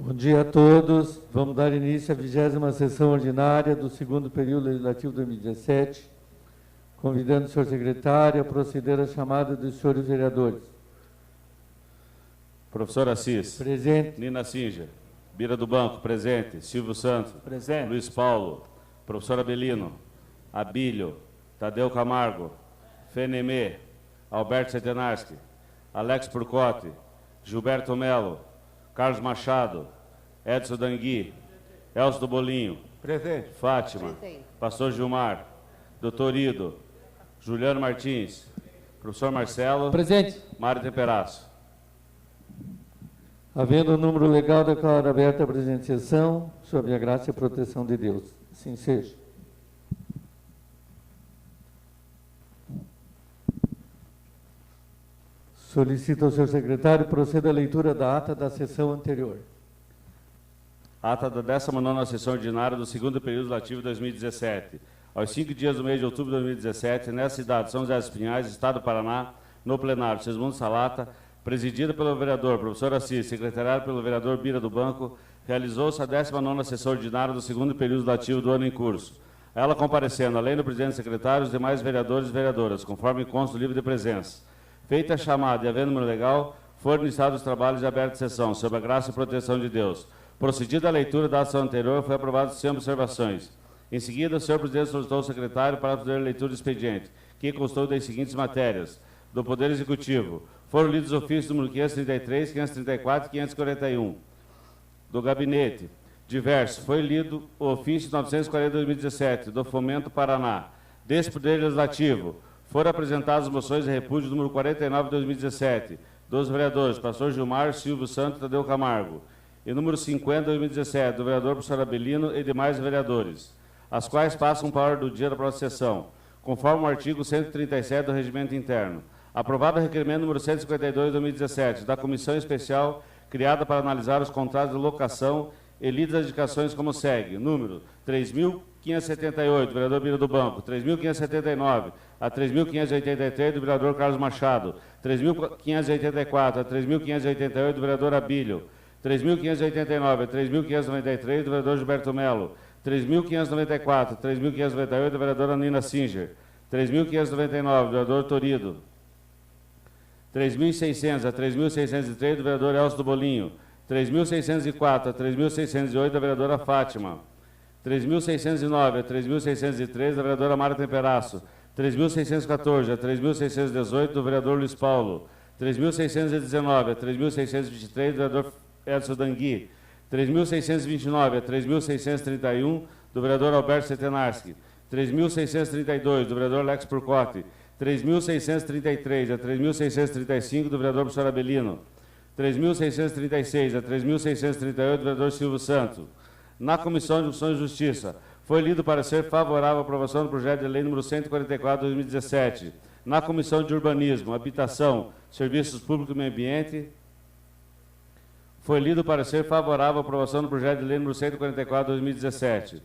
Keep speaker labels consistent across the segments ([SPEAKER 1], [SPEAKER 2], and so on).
[SPEAKER 1] Bom dia a todos. Vamos dar início à 20ª sessão ordinária do segundo período legislativo 2017, convidando o senhor secretário a proceder à chamada dos senhores vereadores.
[SPEAKER 2] Professor Assis.
[SPEAKER 1] Presente.
[SPEAKER 2] Nina Singer. Bira do Banco, presente. Silvio Santos.
[SPEAKER 3] Presente.
[SPEAKER 2] Luiz Paulo. Professor Abelino. Abílio. Tadeu Camargo. Fenemê. Alberto Setenarski. Alex Purcotti. Gilberto Melo. Carlos Machado. Edson Dangui. Elcio do Bolinho.
[SPEAKER 3] Presente.
[SPEAKER 2] Fátima.
[SPEAKER 4] Presente.
[SPEAKER 2] Pastor Gilmar. Doutor Ido. Juliano Martins. Professor Marcelo.
[SPEAKER 1] Presente.
[SPEAKER 2] Mário Temperaço.
[SPEAKER 1] Havendo o número legal, declaro aberta a presente sessão, sob a graça e proteção de Deus. Assim seja. Solicito ao senhor secretário proceda à leitura da ata da sessão anterior.
[SPEAKER 2] Ata da 19ª sessão ordinária do segundo período legislativo 2017. Aos 5 dias do mês de outubro de 2017, nessa cidade de São José dos Pinhais, Estado do Paraná, no plenário Sesmundo Salata, presidida pelo vereador professor Assis, secretariado pelo vereador Bira do Banco, realizou-se a 19ª sessão ordinária do segundo período legislativo do ano em curso. Ela comparecendo, além do presidente e secretário, os demais vereadores e vereadoras, conforme consta do livro de presença. Feita a chamada e havendo número legal, foram iniciados os trabalhos de aberta sessão, sob a graça e proteção de Deus. Procedida a leitura da ação anterior, foi aprovado sem observações. Em seguida, o senhor presidente solicitou ao secretário para fazer a leitura do expediente, que constou das seguintes matérias. Do Poder Executivo, foram lidos os ofícios número 533, 534 e 541. Do Gabinete, diverso, foi lido o ofício 940 de 2017, do Fomento Paraná. Desse Poder Legislativo, foram apresentadas moções de repúdio número 49 de 2017, dos vereadores pastor Gilmar, Silvio Santos e Tadeu Camargo, e número 50 de 2017, do vereador professor Abelino e demais vereadores, as quais passam para a ordem do dia da próxima sessão, conforme o artigo 137 do Regimento Interno. Aprovado o requerimento número 152 de 2017, da Comissão Especial criada para analisar os contratos de locação e lidas as indicações como segue. Número 3.578, do vereador Bira do Banco, 3.579 a 3.583, do vereador Carlos Machado, 3.584 a 3.588, do vereador Abílio, 3.589 a 3.593, do vereador Gilberto Melo, 3.594 a 3.598, do vereadora Nina Singer, 3.599, do vereador Torido, 3.600 a 3.603, do vereador Elcio do Bolinho, 3.604 a 3.608, da vereadora Fátima, 3.609 a 3.603, da vereadora Mário Temperaço, 3.614 a 3.618, do vereador Luiz Paulo, 3.619 a 3.623, do vereador Edson Dangui, 3.629 a 3.631, do vereador Alberto Setenarski, 3.632, do vereador Alex Purcotti, 3.633 a 3.635, do vereador professor Abelino, 3.636 a 3.638, do vereador Silvio Santos. Na Comissão de Constituição e Justiça, foi lido o parecer favorável à aprovação do projeto de lei número 144 de 2017. Na Comissão de Urbanismo, Habitação, Serviços Públicos e Meio Ambiente, foi lido o parecer favorável à aprovação do projeto de lei número 144 de 2017.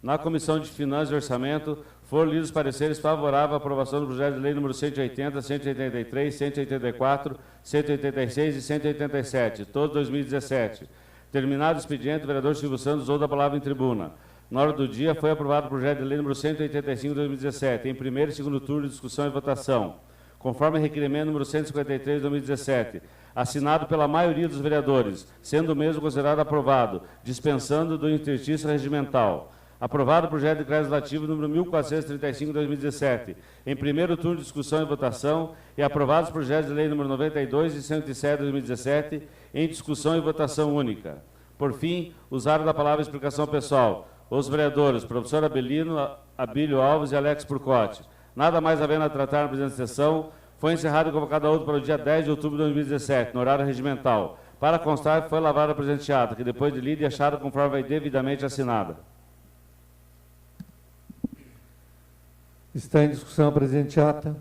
[SPEAKER 2] Na Comissão de Finanças e Orçamento, foram lidos os pareceres favoráveis à aprovação do projeto de lei número 180, 183, 184, 186 e 187, todos 2017. Terminado o expediente, o vereador Silvio Santos usou da palavra em tribuna. Na hora do dia, foi aprovado o projeto de lei número 185 de 2017, em primeiro e segundo turno de discussão e votação, conforme requerimento número 153 de 2017, assinado pela maioria dos vereadores, sendo o mesmo considerado aprovado, dispensando do interstício regimental. Aprovado o projeto de decreto legislativo número 1435 de 2017, em primeiro turno de discussão e votação, e aprovados os projetos de lei número 92 e 107 de 2017, em discussão e votação única. Por fim, usaram da palavra explicação pessoal os vereadores professor Abelino, Abílio Alves e Alex Purcotti. Nada mais havendo a tratar na presente sessão, foi encerrado e convocado a outro para o dia 10 de outubro de 2017, no horário regimental. Para constar, foi lavada a presente ata, que depois de lida e achada conforme vai devidamente assinada.
[SPEAKER 1] Está em discussão a presente ata.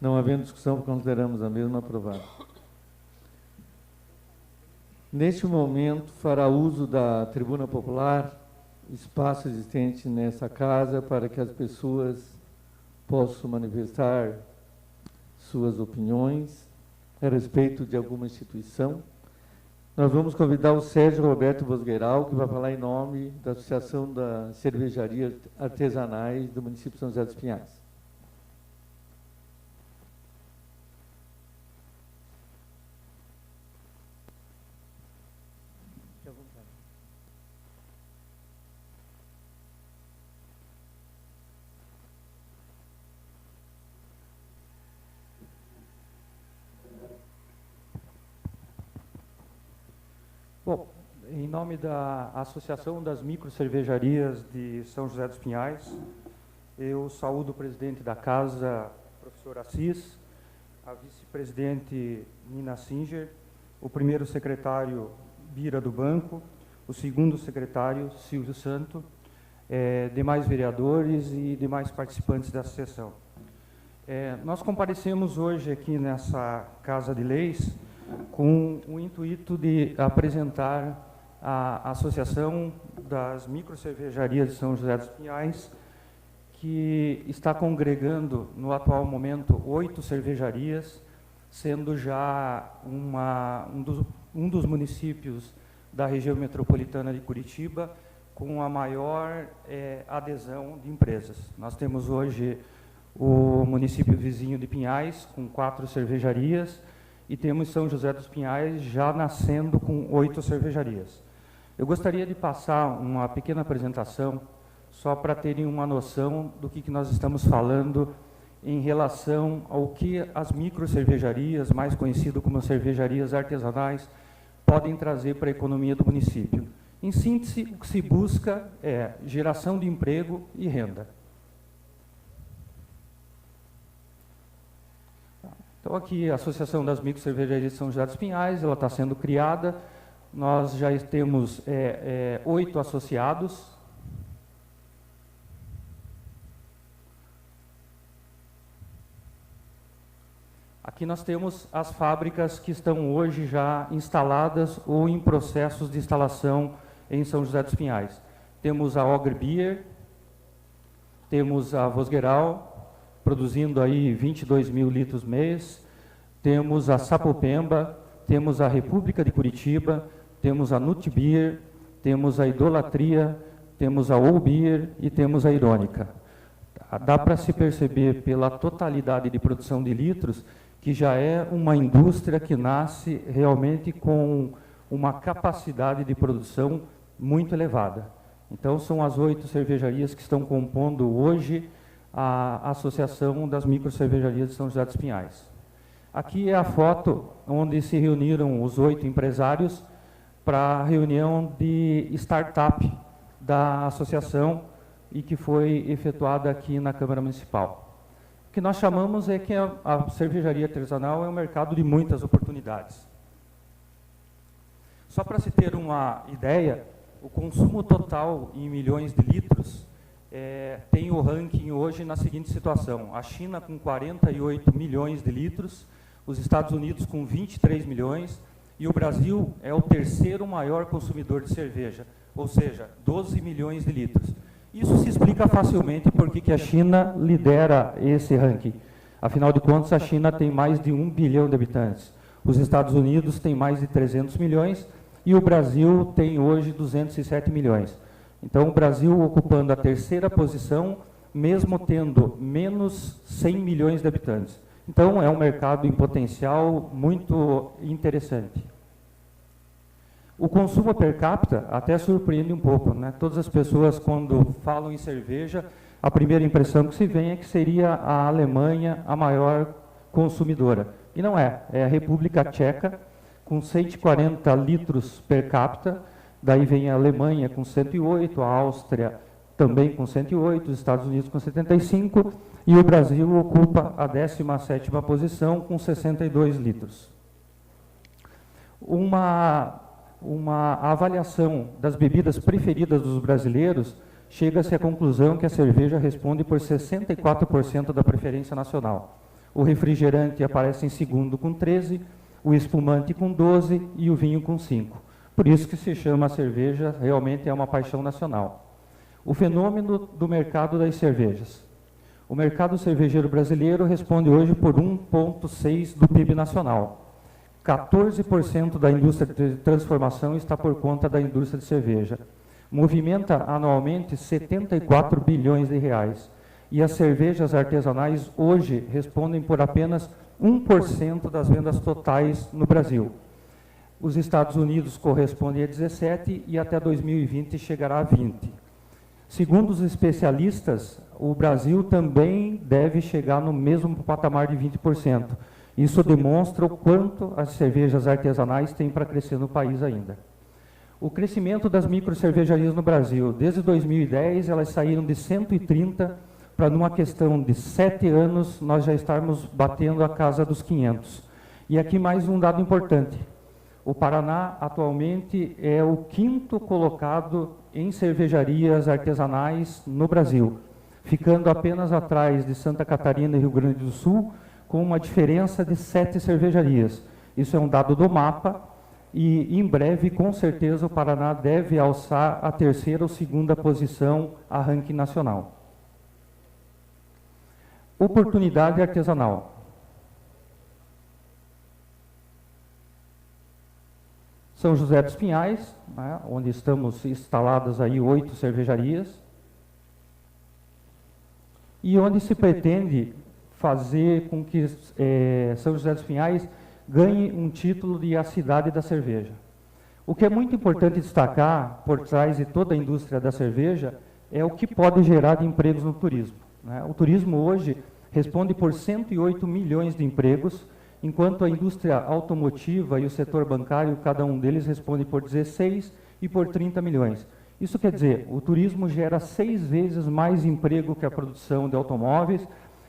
[SPEAKER 1] Não havendo discussão, consideramos a mesma aprovada. Neste momento, fará uso da tribuna popular, espaço existente nessa casa, para que as pessoas possam manifestar suas opiniões a respeito de alguma instituição Nós vamos convidar o Sérgio Roberto Bosgueiral, que vai falar em nome da Associação das Cervejarias Artesanais do município de São José dos Pinhais.
[SPEAKER 3] Bom, em nome da Associação das Microcervejarias de São José dos Pinhais, eu saúdo o presidente da casa, professor Assis, a vice-presidente Nina Singer, o primeiro secretário Bira do Banco, o segundo secretário Silvio Santo, demais vereadores e demais participantes da associação. Nós comparecemos hoje aqui nessa Casa de Leis com o intuito de apresentar a Associação das Microcervejarias de São José dos Pinhais, que está congregando, no atual momento, 8 cervejarias, sendo já um dos municípios da região metropolitana de Curitiba com a maior adesão de empresas. Nós temos hoje o município vizinho de Pinhais, com 4 cervejarias, e temos São José dos Pinhais já nascendo com 8 cervejarias. Eu gostaria de passar uma pequena apresentação, só para terem uma noção do que nós estamos falando em relação ao que as microcervejarias, mais conhecido como cervejarias artesanais, podem trazer para a economia do município. Em síntese, o que se busca é geração de emprego e renda. Então, aqui a Associação das Microcervejarias de São José dos Pinhais, ela está sendo criada. Nós já temos 8 associados. Aqui nós temos as fábricas que estão hoje já instaladas ou em processos de instalação em São José dos Pinhais. Temos a Ogre Beer, temos a Bosgueiral, produzindo aí 22 mil litros mês, temos a Sapopemba, temos a República de Curitiba, temos a Nut Beer, temos a Idolatria, temos a All Beer e temos a Irônica. Dá para se perceber pela totalidade de produção de litros que já é uma indústria que nasce realmente com uma capacidade de produção muito elevada. Então, são as 8 cervejarias que estão compondo hoje a Associação das Microcervejarias de São José dos Pinhais. Aqui é a foto onde se reuniram os 8 empresários para a reunião de startup da associação e que foi efetuada aqui na Câmara Municipal. O que nós chamamos é que a cervejaria artesanal é um mercado de muitas oportunidades. Só para se ter uma ideia, o consumo total em milhões de litros tem o ranking hoje na seguinte situação: a China com 48 milhões de litros, os Estados Unidos com 23 milhões e o Brasil é o terceiro maior consumidor de cerveja, ou seja, 12 milhões de litros. Isso se explica facilmente porque a China lidera esse ranking. Afinal de contas, a China tem mais de 1 bilhão de habitantes, os Estados Unidos têm mais de 300 milhões e o Brasil tem hoje 207 milhões. Então, o Brasil ocupando a terceira posição, mesmo tendo menos 100 milhões de habitantes. Então, é um mercado em potencial muito interessante. O consumo per capita até surpreende um pouco, né? Todas as pessoas, quando falam em cerveja, a primeira impressão que se vem é que seria a Alemanha a maior consumidora. E não é, é a República Tcheca, com 140 litros per capita. Daí vem a Alemanha com 108, a Áustria também com 108, os Estados Unidos com 75, e o Brasil ocupa a 17ª posição com 62 litros. Uma avaliação das bebidas preferidas dos brasileiros chega-se à conclusão que a cerveja responde por 64% da preferência nacional. O refrigerante aparece em segundo com 13%, o espumante com 12% e o vinho com 5%. Por isso que se chama a cerveja, realmente é uma paixão nacional. O fenômeno do mercado das cervejas. O mercado cervejeiro brasileiro responde hoje por 1,6% do PIB nacional. 14% da indústria de transformação está por conta da indústria de cerveja. Movimenta anualmente 74 bilhões de reais. E as cervejas artesanais hoje respondem por apenas 1% das vendas totais no Brasil. Os Estados Unidos correspondem a 17% e até 2020 chegará a 20%. Segundo os especialistas, o Brasil também deve chegar no mesmo patamar de 20%. Isso demonstra o quanto as cervejas artesanais têm para crescer no país ainda. O crescimento das microcervejarias no Brasil, desde 2010, elas saíram de 130 para, numa questão de 7 anos, nós já estarmos batendo a casa dos 500. E aqui mais um dado importante. O Paraná, atualmente, é o 5º colocado em cervejarias artesanais no Brasil, ficando apenas atrás de Santa Catarina e Rio Grande do Sul, com uma diferença de 7 cervejarias. Isso é um dado do mapa, e em breve, com certeza, o Paraná deve alçar a 3ª ou 2ª posição a ranking nacional. Oportunidade artesanal. São José dos Pinhais, né, onde estamos instaladas aí 8 cervejarias, e onde se pretende fazer com que São José dos Pinhais ganhe um título de a cidade da cerveja. O que é muito importante destacar, por trás de toda a indústria da cerveja, é o que pode gerar de empregos no turismo, né? O turismo hoje responde por 108 milhões de empregos, enquanto a indústria automotiva e o setor bancário, cada um deles responde por 16 e por 30 milhões. Isso quer dizer, o turismo gera 6 vezes mais emprego que a produção de automóveis,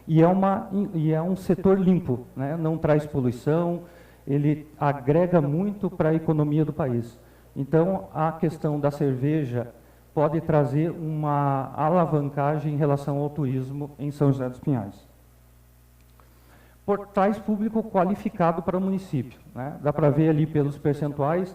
[SPEAKER 3] e é um setor limpo, né? Não traz poluição, ele agrega muito para a economia do país. Então, a questão da cerveja pode trazer uma alavancagem em relação ao turismo em São José dos Pinhais. Portais público qualificado para o município, né? Dá para ver ali pelos percentuais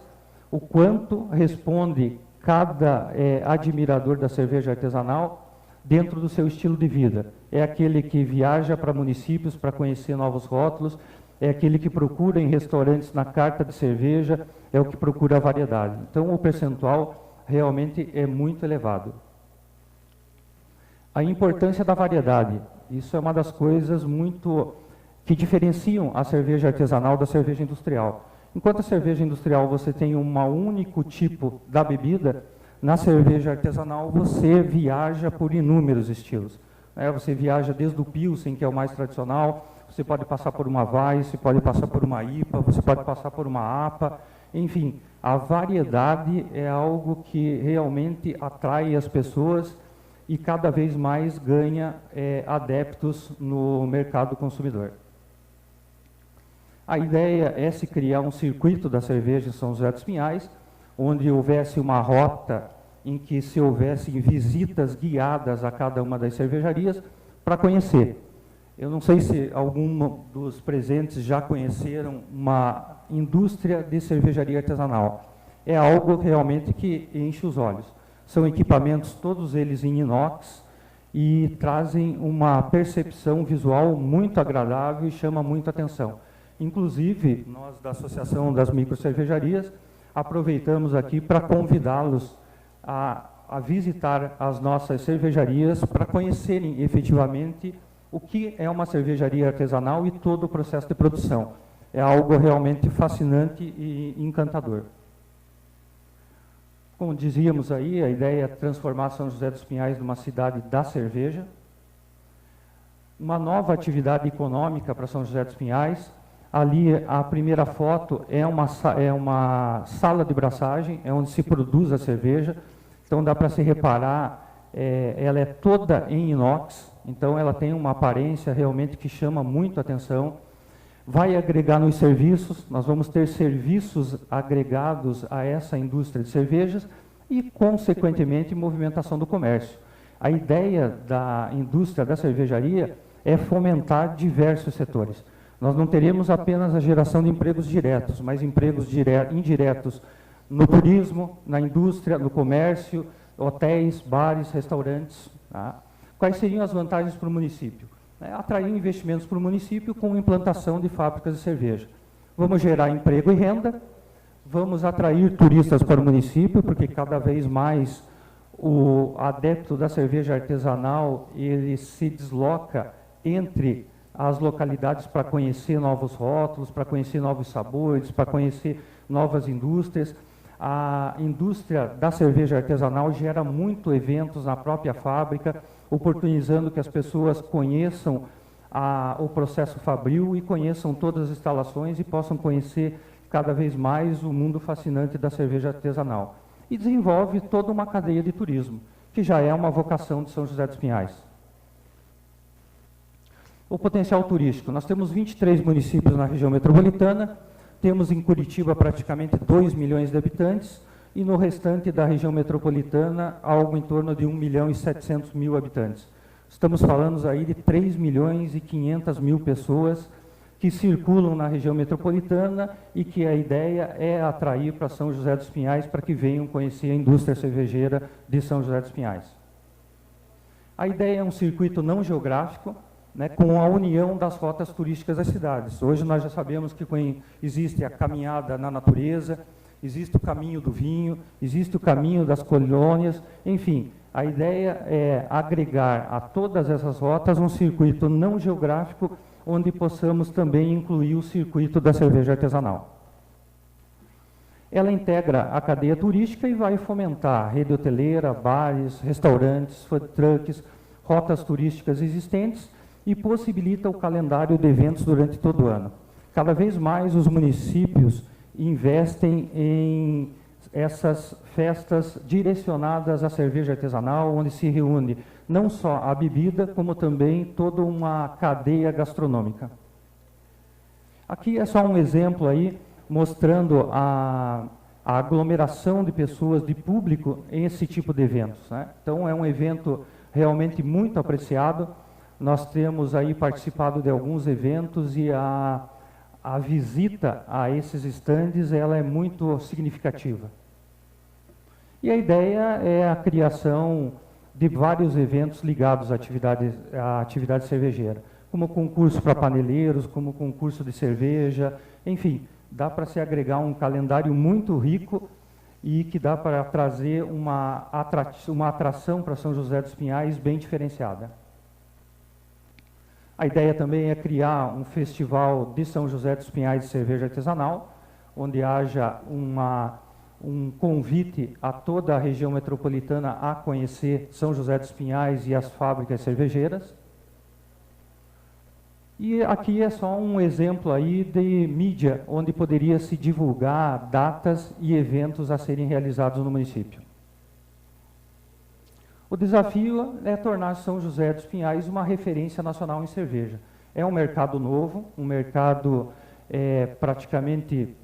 [SPEAKER 3] o quanto responde cada admirador da cerveja artesanal dentro do seu estilo de vida. É aquele que viaja para municípios para conhecer novos rótulos, é aquele que procura em restaurantes na carta de cerveja, é o que procura a variedade. Então, o percentual realmente é muito elevado. A importância da variedade. Isso é uma das coisas muito que diferenciam a cerveja artesanal da cerveja industrial. Enquanto a cerveja industrial você tem um único tipo da bebida, na cerveja artesanal você viaja por inúmeros estilos. Você viaja desde o Pilsen, que é o mais tradicional, você pode passar por uma Weiss, pode passar por uma IPA, você pode passar por uma APA, enfim, a variedade é algo que realmente atrai as pessoas e cada vez mais ganha adeptos no mercado consumidor. A ideia é se criar um circuito da cerveja em São José dos Pinhais, onde houvesse uma rota em que se houvessem visitas guiadas a cada uma das cervejarias para conhecer. Eu não sei se algum dos presentes já conheceram uma indústria de cervejaria artesanal. É algo realmente que enche os olhos. São equipamentos, todos eles em inox, e trazem uma percepção visual muito agradável e chama muita atenção. Inclusive, nós da Associação das Microcervejarias aproveitamos aqui para convidá-los a visitar as nossas cervejarias para conhecerem efetivamente o que é uma cervejaria artesanal e todo o processo de produção. É algo realmente fascinante e encantador. Como dizíamos aí, a ideia é transformar São José dos Pinhais numa cidade da cerveja. Uma nova atividade econômica para São José dos Pinhais. Ali, a primeira foto é uma sala de braçagem, é onde se produz a cerveja. Então, dá para se reparar, ela é toda em inox, então ela tem uma aparência realmente que chama muito a atenção. Vai agregar nos serviços, nós vamos ter serviços agregados a essa indústria de cervejas e, consequentemente, movimentação do comércio. A ideia da indústria da cervejaria é fomentar diversos setores. Nós não teremos apenas a geração de empregos diretos, mas empregos indiretos no turismo, na indústria, no comércio, hotéis, bares, restaurantes. Tá? Quais seriam as vantagens para o município? Atrair investimentos para o município com implantação de fábricas de cerveja. Vamos gerar emprego e renda, vamos atrair turistas para o município, porque cada vez mais o adepto da cerveja artesanal, ele se desloca entre as localidades para conhecer novos rótulos, para conhecer novos sabores, para conhecer novas indústrias. A indústria da cerveja artesanal gera muito eventos na própria fábrica, oportunizando que as pessoas conheçam o processo fabril e conheçam todas as instalações e possam conhecer cada vez mais o mundo fascinante da cerveja artesanal. E desenvolve toda uma cadeia de turismo, que já é uma vocação de São José dos Pinhais. O potencial turístico. Nós temos 23 municípios na região metropolitana, temos em Curitiba praticamente 2 milhões de habitantes, e no restante da região metropolitana, algo em torno de 1.700.000 habitantes. Estamos falando aí de 3.500.000 pessoas que circulam na região metropolitana e que a ideia é atrair para São José dos Pinhais para que venham conhecer a indústria cervejeira de São José dos Pinhais. A ideia é um circuito não geográfico, né, com a união das rotas turísticas das cidades. Hoje nós já sabemos que existe a caminhada na natureza, existe o caminho do vinho, existe o caminho das colônias, enfim, a ideia é agregar a todas essas rotas um circuito não geográfico, onde possamos também incluir o circuito da cerveja artesanal. Ela integra a cadeia turística e vai fomentar a rede hoteleira, bares, restaurantes, food trucks, rotas turísticas existentes e possibilita o calendário de eventos durante todo o ano. Cada vez mais os municípios investem em essas festas direcionadas à cerveja artesanal, onde se reúne não só a bebida, como também toda uma cadeia gastronômica. Aqui é só um exemplo aí, mostrando a aglomeração de pessoas, de público, em esse tipo de eventos, né? Então, é um evento realmente muito apreciado. Nós temos aí participado de alguns eventos e a visita a esses estandes, ela é muito significativa. E a ideia é a criação de vários eventos ligados à atividade cervejeira, como concurso para paneleiros, como concurso de cerveja, enfim, dá para se agregar um calendário muito rico e que dá para trazer uma atração para São José dos Pinhais bem diferenciada. A ideia também é criar um festival de São José dos Pinhais de cerveja artesanal, onde haja um convite a toda a região metropolitana a conhecer São José dos Pinhais e as fábricas cervejeiras. E aqui é só um exemplo aí de mídia, onde poderia se divulgar datas e eventos a serem realizados no município. O desafio é tornar São José dos Pinhais uma referência nacional em cerveja. É um mercado novo, um mercado praticamente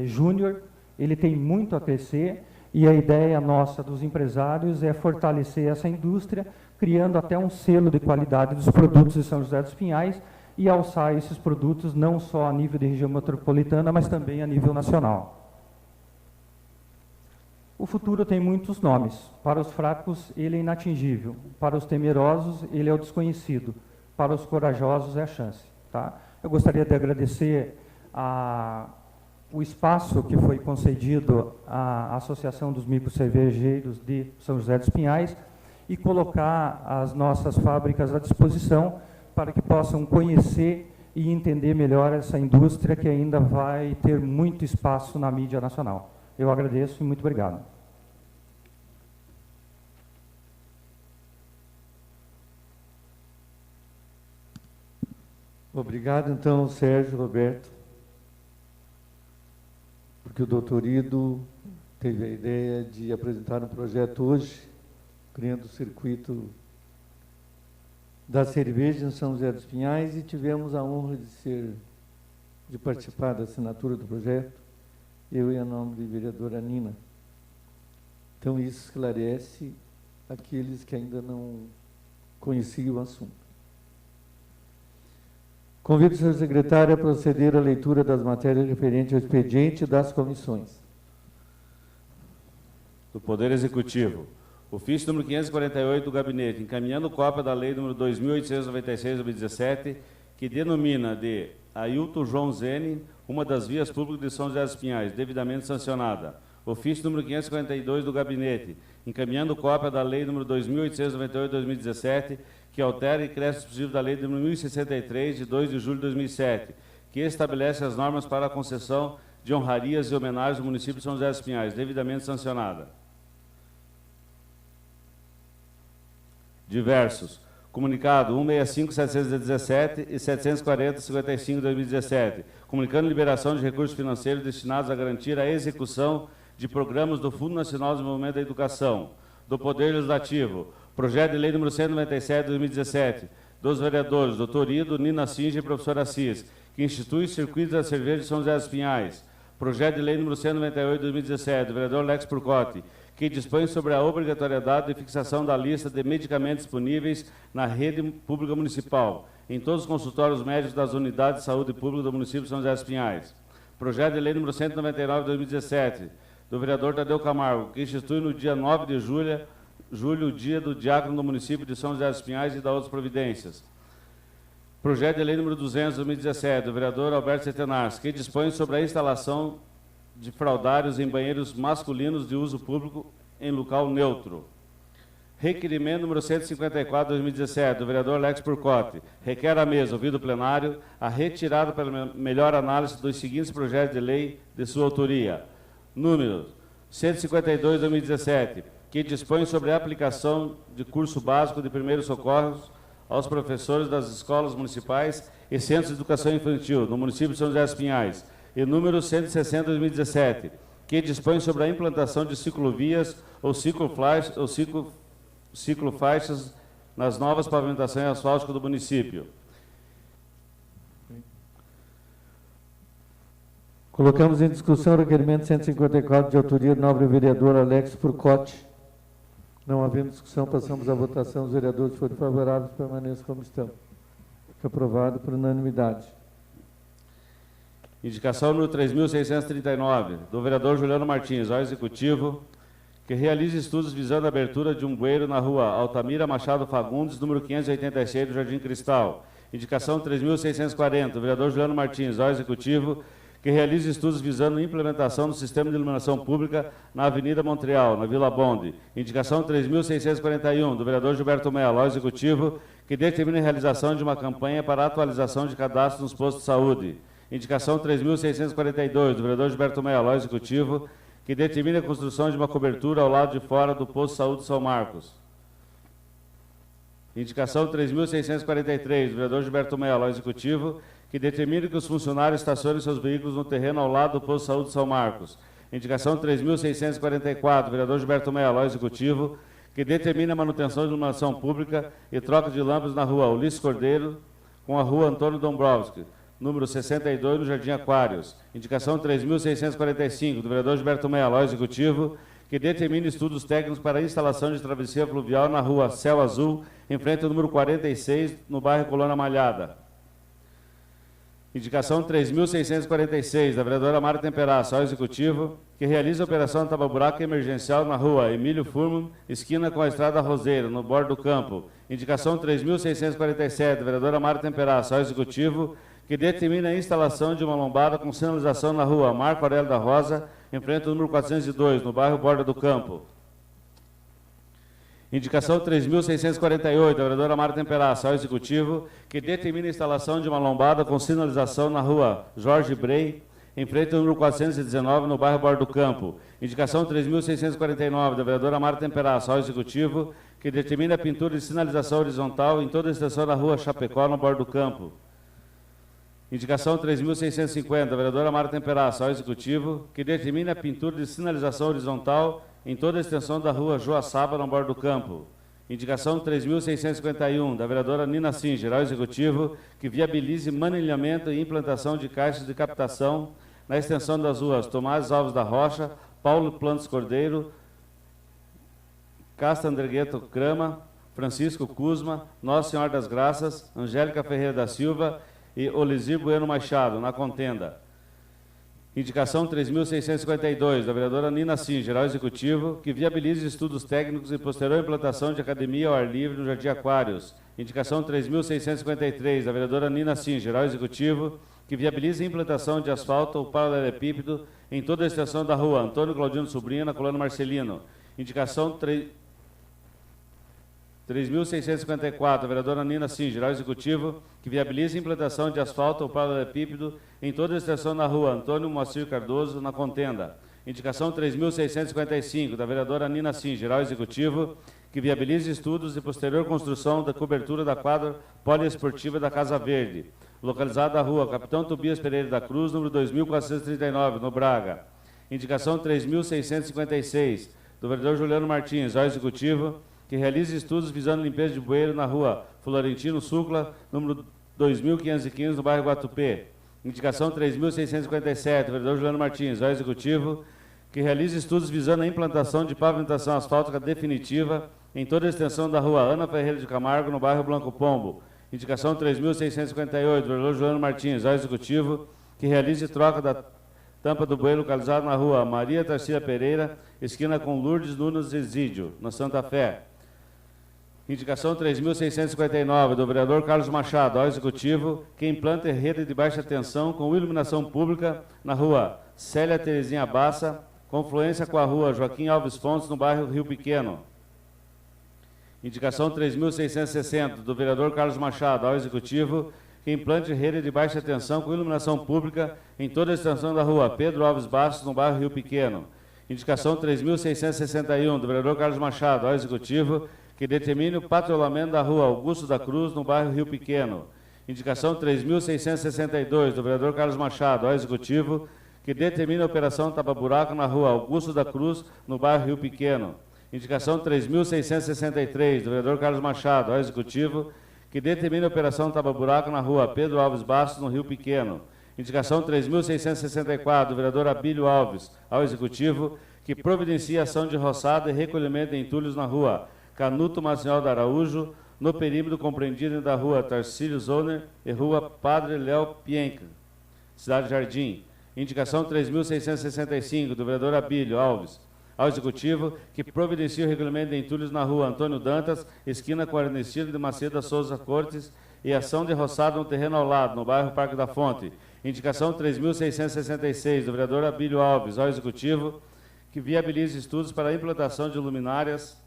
[SPEAKER 3] júnior, ele tem muito a crescer e a ideia nossa dos empresários é fortalecer essa indústria, criando até um selo de qualidade dos produtos de São José dos Pinhais e alçar esses produtos não só a nível de região metropolitana, mas também a nível nacional. O futuro tem muitos nomes. Para os fracos, ele é inatingível. Para os temerosos, ele é o desconhecido. Para os corajosos, é a chance. Tá? Eu gostaria de agradecer o espaço que foi concedido à Associação dos Microcervejeiros de São José dos Pinhais e colocar as nossas fábricas à disposição para que possam conhecer e entender melhor essa indústria que ainda vai ter muito espaço na mídia nacional. Eu agradeço e muito obrigado.
[SPEAKER 1] Obrigado, então, Sérgio, Roberto, porque o doutor Ido teve a ideia de apresentar um projeto hoje, criando o circuito da cerveja em São José dos Pinhais, e tivemos a honra de participar da assinatura do projeto, eu e a nome de vereadora Nina. Então, isso esclarece aqueles que ainda não conheciam o assunto. Convido o senhor secretário a proceder à leitura das matérias referentes ao expediente das comissões.
[SPEAKER 2] Do Poder Executivo. Ofício número 548 do Gabinete, encaminhando cópia da Lei número 2.896/2017, que denomina de Ailton João Zene, uma das vias públicas de São José dos Pinhais, devidamente sancionada. Ofício número 542 do Gabinete, encaminhando cópia da Lei número 2.898/2017, que altera e cresce o dispositivo da Lei número 1.063, de 2 de julho de 2007, que estabelece as normas para a concessão de honrarias e homenagens do município de São José dos Pinhais, devidamente sancionada. Diversos. Comunicado 165/717 e 740/55 de 2017, comunicando liberação de recursos financeiros destinados a garantir a execução de programas do Fundo Nacional de Desenvolvimento da Educação, do Poder Legislativo, projeto de lei número 197 de 2017, dos vereadores Dr. Ido, Nina Singe e professor Assis, que institui o Circuito da Cerveja de São José dos Pinhais, projeto de lei número 198 de 2017, do vereador Lex Purcotti, que dispõe sobre a obrigatoriedade de fixação da lista de medicamentos disponíveis na rede pública municipal, em todos os consultórios médicos das unidades de saúde pública do município de São José dos Pinhais. Projeto de lei número 199 de 2017, do vereador Tadeu Camargo, que institui no dia 9 de julho o dia do diácono do município de São José dos Pinhais e da outras providências. Projeto de lei número 200 de 2017, do vereador Alberto Setenars, que dispõe sobre a instalação de fraldários em banheiros masculinos de uso público em local neutro. Requerimento número 154 de 2017, do vereador Lex Purcotti, requer à mesa, ouvido o plenário, a retirada pela melhor análise dos seguintes projetos de lei de sua autoria. Número 152 de 2017, que dispõe sobre a aplicação de curso básico de primeiros socorros aos professores das escolas municipais e centros de educação infantil no município de São José dos Pinhais, e número 160 de 2017, que dispõe sobre a implantação de ciclovias ou ciclofaixas nas novas pavimentações asfálticas do município.
[SPEAKER 1] Colocamos em discussão o requerimento 154 de autoria do nobre vereador Alex Purcotti. Não havendo discussão, passamos à votação. Os vereadores que forem favoráveis permaneçam como estão. Fica aprovado por unanimidade.
[SPEAKER 2] Indicação número 3.639, do vereador Juliano Martins, ao Executivo, que realize estudos visando a abertura de um bueiro na rua Altamira Machado Fagundes, número 586, do Jardim Cristal. Indicação 3.640, do vereador Juliano Martins, ao Executivo, que realize estudos visando a implementação do sistema de iluminação pública na Avenida Montreal, na Vila Bonde. Indicação 3.641, do vereador Gilberto Mello, ao Executivo, que determine a realização de uma campanha para a atualização de cadastro nos postos de saúde. Indicação 3.642, do vereador Gilberto Mello, ao Executivo, que determine a construção de uma cobertura ao lado de fora do posto de saúde de São Marcos. Indicação 3.643, do vereador Gilberto Mello, ao Executivo, que determine que os funcionários estacionem seus veículos no terreno ao lado do posto de saúde de São Marcos. Indicação 3.644, do vereador Gilberto Mello, ao Executivo, que determine a manutenção de iluminação pública e troca de lâmpadas na rua Ulisses Cordeiro com a rua Antônio Dombrowski, número 62, no Jardim Aquários. Indicação 3.645, do vereador Gilberto Mello, ao Executivo, que determine estudos técnicos para a instalação de travessia fluvial na rua Céu Azul, em frente ao número 46, no bairro Colônia Malhada. Indicação 3.646, da vereadora Mara Temperaço, ao Executivo, que realiza a operação tapa-buraco emergencial na rua Emílio Furman, esquina com a Estrada Roseira, no bordo do campo. Indicação 3.647, da vereadora Mara Temperaço, ao Executivo, que determina a instalação de uma lombada com sinalização na rua Marco Aurélio da Rosa, em frente ao número 402, no bairro Borda do Campo. Indicação 3.648, da vereadora Mara Temperaço, ao Executivo, que determina a instalação de uma lombada com sinalização na rua Jorge Brey, em frente ao número 419, no bairro Borda do Campo. Indicação 3.649, da vereadora Mara Temperaço, ao Executivo, que determina a pintura de sinalização horizontal em toda a extensão da rua Chapecó, no Borda do Campo. Indicação 3.650, da vereadora Mara Temperaço, ao Executivo, que determine a pintura de sinalização horizontal em toda a extensão da rua Joaçaba, no bordo do campo. Indicação 3.651, da vereadora Nina Singer, ao Executivo, que viabilize manilhamento e implantação de caixas de captação na extensão das ruas Tomás Alves da Rocha, Paulo Plantes Cordeiro, Casta Andregueto Crama, Francisco Cusma, Nossa Senhora das Graças, Angélica Ferreira da Silva e Olisir Bueno Machado, na contenda. Indicação 3.652, da vereadora Nina Singer, ao Executivo, que viabilize estudos técnicos e posterior implantação de academia ao ar livre no Jardim Aquários. Indicação 3.653, da vereadora Nina Singer, ao Executivo, que viabilize a implantação de asfalto ou paralelepípedo em toda a extensão da rua Antônio Claudino Sobrinho, na colônia Marcelino. Indicação 3.654, a vereadora Nina Sim, geral executivo, que viabilize a implantação de asfalto ou paralelepípedo em toda a extensão da rua Antônio Moacir Cardoso, na Contenda. Indicação 3.655, da vereadora Nina Sim, geral executivo, que viabilize estudos e posterior construção da cobertura da quadra poliesportiva da Casa Verde, localizada na rua Capitão Tobias Pereira da Cruz, número 2.439, no Braga. Indicação 3.656, do vereador Juliano Martins, geral executivo, que realize estudos visando limpeza de bueiro na rua Florentino Sucla, número 2.515, no bairro Guatupê. Indicação 3.657, vereador Juliano Martins, geral executivo, que realize estudos visando a implantação de pavimentação asfáltica definitiva em toda a extensão da rua Ana Ferreira de Camargo, no bairro Blanco Pombo. Indicação 3.658, vereador Juliano Martins, geral executivo, que realize troca da tampa do bueiro localizado na rua Maria Tarcília Pereira, esquina com Lourdes Nunes Exídio, na Santa Fé. Indicação 3.659, do vereador Carlos Machado, ao executivo, que implanta rede de baixa tensão com iluminação pública na rua Célia Terezinha Bassa, confluência com a rua Joaquim Alves Fontes, no bairro Rio Pequeno. Indicação 3.660, do vereador Carlos Machado, ao executivo, que implante rede de baixa tensão com iluminação pública em toda a extensão da rua Pedro Alves Bastos, no bairro Rio Pequeno. Indicação 3.661, do vereador Carlos Machado, ao executivo, que determine o patrulhamento da rua Augusto da Cruz, no bairro Rio Pequeno. Indicação 3.662, do vereador Carlos Machado, ao executivo, que determine a operação tapa-buraco na rua Augusto da Cruz, no bairro Rio Pequeno. Indicação 3.663, do vereador Carlos Machado, ao executivo, que determine a operação tapa-buraco na rua Pedro Alves Bastos, no Rio Pequeno. Indicação 3.664, do vereador Abílio Alves, ao executivo, que providencie ação de roçada e recolhimento de entulhos na rua Canuto Maciel da Araújo, no perímetro compreendido da rua Tarcílio Zoner e rua Padre Léo Pienca, Cidade Jardim. Indicação 3.665, do vereador Abílio Alves, ao executivo, que providencie o recolhimento de entulhos na rua Antônio Dantas, esquina com Ernestina de Macedo Souza Cortes, e ação de roçado no terreno ao lado, no bairro Parque da Fonte. Indicação 3.666, do vereador Abílio Alves, ao executivo, que viabilize estudos para a implantação de luminárias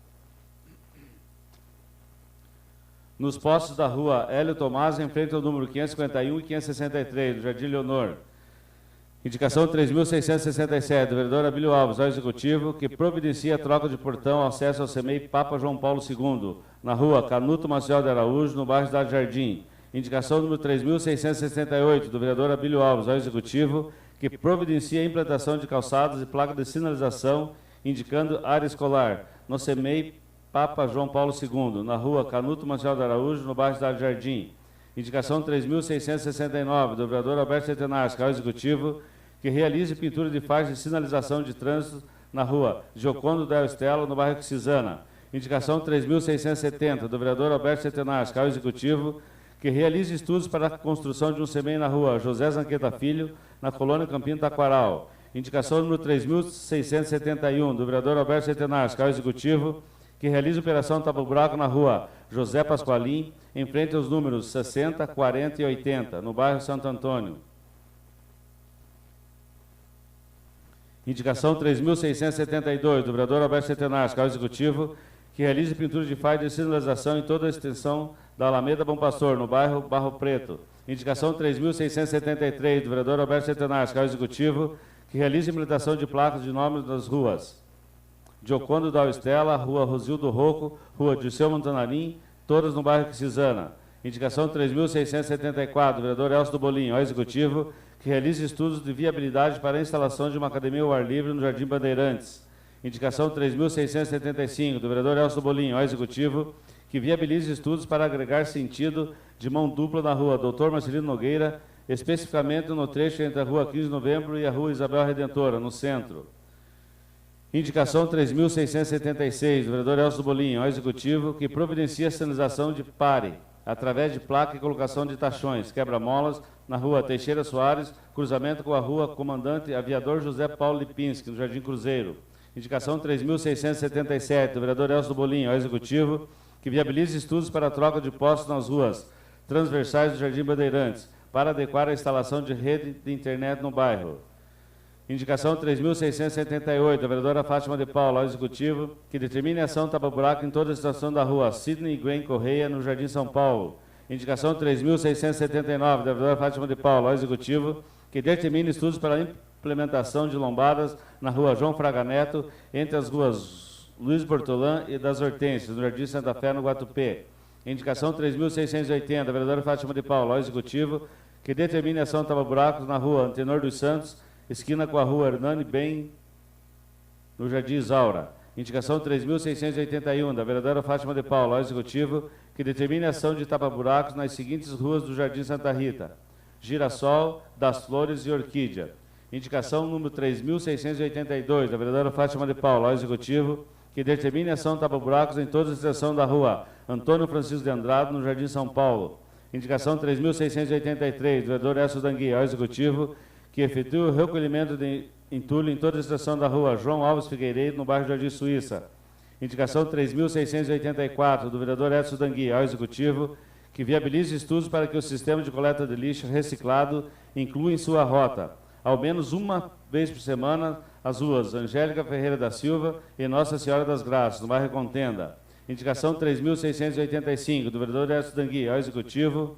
[SPEAKER 2] nos postos da rua Hélio Tomás, em frente ao número 551 e 563, do Jardim Leonor. Indicação 3.667, do vereador Abílio Alves, ao executivo, que providencia a troca de portão ao acesso ao CEMEI Papa João Paulo II, na rua Canuto Maciel de Araújo, no bairro Cidade Jardim. Indicação número 3.668, do vereador Abílio Alves, ao executivo, que providencia a implantação de calçados e placas de sinalização, indicando área escolar, no CEMEI Papa João Paulo II, na rua Canuto Maciel de Araújo, no bairro Cidade Jardim. Indicação 3.669, do vereador Alberto Centenário, ao executivo, que realize pintura de faixa de sinalização de trânsito na rua Giocondo da Estela, no bairro Cisana. Indicação 3.670, do vereador Alberto Centenário, ao executivo, que realize estudos para a construção de um CEMEI na rua José Zanqueta Filho, na colônia Campino Taquaral. Indicação número 3.671, do vereador Alberto Centenário, ao executivo, que realiza operação tapa-buraco na rua José Pascoalim, em frente aos números 60, 40 e 80, no bairro Santo Antônio. Indicação 3.672, do vereador Alberto Centenário, ao executivo, que realize pintura de faixa de sinalização em toda a extensão da Alameda Bom Pastor, no bairro Barro Preto. Indicação 3.673, do vereador Alberto Centenário, ao executivo, que realize implantação de placas de nomes das ruas Giocondo da Estela, rua Rosildo Rocco, rua Dirceu Montanarim, todas no bairro Cisana. Indicação 3.674, do vereador Elcio do Bolinho, ao executivo, que realize estudos de viabilidade para a instalação de uma academia ao ar livre no Jardim Bandeirantes. Indicação 3.675, do vereador Elcio do Bolinho, ao executivo, que viabilize estudos para agregar sentido de mão dupla na rua Dr. Marcelino Nogueira, especificamente no trecho entre a rua 15 de Novembro e a rua Isabel Redentora, no centro. Indicação 3.676, do vereador Elcio do Bolinho, ao executivo, que providencia a sinalização de pare, através de placa e colocação de tachões, quebra-molas, na rua Teixeira Soares, cruzamento com a rua Comandante Aviador José Paulo Lipinski, no Jardim Cruzeiro. Indicação 3.677, do vereador Elcio do Bolinho, ao executivo, que viabilize estudos para a troca de postos nas ruas transversais do Jardim Bandeirantes, para adequar a instalação de rede de internet no bairro. Indicação 3.678, da vereadora Fátima de Paula, ao Executivo, que determine a ação tapa-buraco em toda a situação da rua Sidney Gwen Correia, no Jardim São Paulo. Indicação 3.679, da vereadora Fátima de Paula, ao Executivo, que determine estudos para a implementação de lombadas na rua João Fraga Neto, entre as ruas Luiz Bortolã e das Hortênsias, no Jardim Santa Fé, no Guatupé. Indicação 3.680, da vereadora Fátima de Paula, ao Executivo, que determine a ação tapa-buracos na rua Antenor dos Santos, esquina com a rua Hernani Bem, no Jardim Isaura. Indicação 3.681, da vereadora Fátima de Paula, ao Executivo, que determine a ação de tapa-buracos nas seguintes ruas do Jardim Santa Rita: Girassol, Das Flores e Orquídea. Indicação número 3.682, da vereadora Fátima de Paula, ao Executivo, que determine a ação de tapa-buracos em toda a extensão da rua Antônio Francisco de Andrade, no Jardim São Paulo. Indicação 3.683, do vereador Elcio Dangui, ao Executivo, que efetue o recolhimento de entulho em toda a extensão da rua João Alves Figueiredo, no bairro Jardim Suíça. Indicação 3.684, do vereador Edson Dangui, ao Executivo, que viabilize estudos para que o sistema de coleta de lixo reciclado inclua em sua rota, ao menos uma vez por semana, as ruas Angélica Ferreira da Silva e Nossa Senhora das Graças, no bairro Contenda. Indicação 3.685, do vereador Edson Dangui, ao Executivo,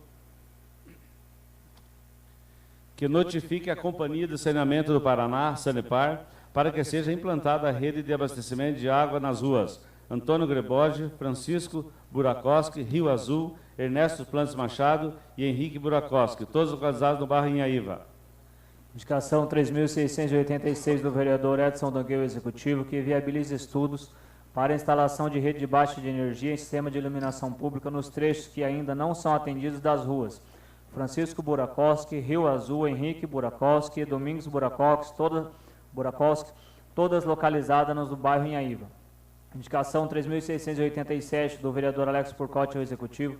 [SPEAKER 2] que notifique a Companhia de Saneamento do Paraná, Sanepar, para que seja implantada a rede de abastecimento de água nas ruas Antônio Greboge, Francisco Burakoski, Rio Azul, Ernesto Plantes Machado e Henrique Burakoski, todos localizados no bairro Inhaíva.
[SPEAKER 4] Indicação 3.686, do vereador Edson Dangui, ao Executivo, que viabilize estudos para a instalação de rede de baixa de energia em sistema de iluminação pública nos trechos que ainda não são atendidos das ruas Francisco Burakoski, Rio Azul, Henrique Burakoski, Domingos Burakoski, todas localizadas no bairro Inhaíva. Indicação 3.687, do vereador Alex Porcotti, ao Executivo,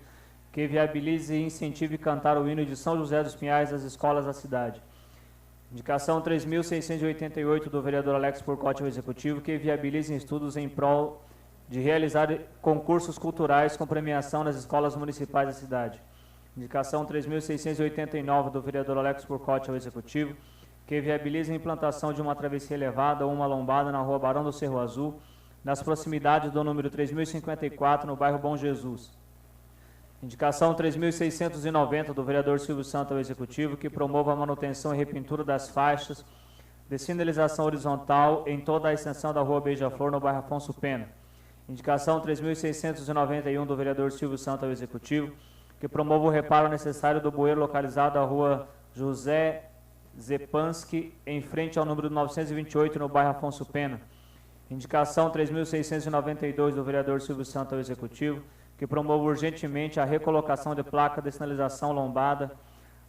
[SPEAKER 4] que viabilize e incentive cantar o hino de São José dos Pinhais das escolas da cidade. Indicação 3.688, do vereador Alex Porcotti, ao Executivo, que viabilize estudos em prol de realizar concursos culturais com premiação nas escolas municipais da cidade. Indicação 3.689, do vereador Alex Porcotti, ao Executivo, que viabilize a implantação de uma travessia elevada ou uma lombada na rua Barão do Cerro Azul, nas proximidades do número 3.054, no bairro Bom Jesus. Indicação 3.690, do vereador Silvio Santos, ao Executivo, que promova a manutenção e repintura das faixas de sinalização horizontal em toda a extensão da rua Beija-Flor, no bairro Afonso Pena. Indicação 3.691, do vereador Silvio Santos, ao Executivo, que promova o reparo necessário do bueiro localizado na rua José Zepanski, em frente ao número 928, no bairro Afonso Pena. Indicação 3.692, do vereador Silvio Santos, ao Executivo, que promova urgentemente a recolocação de placa de sinalização lombada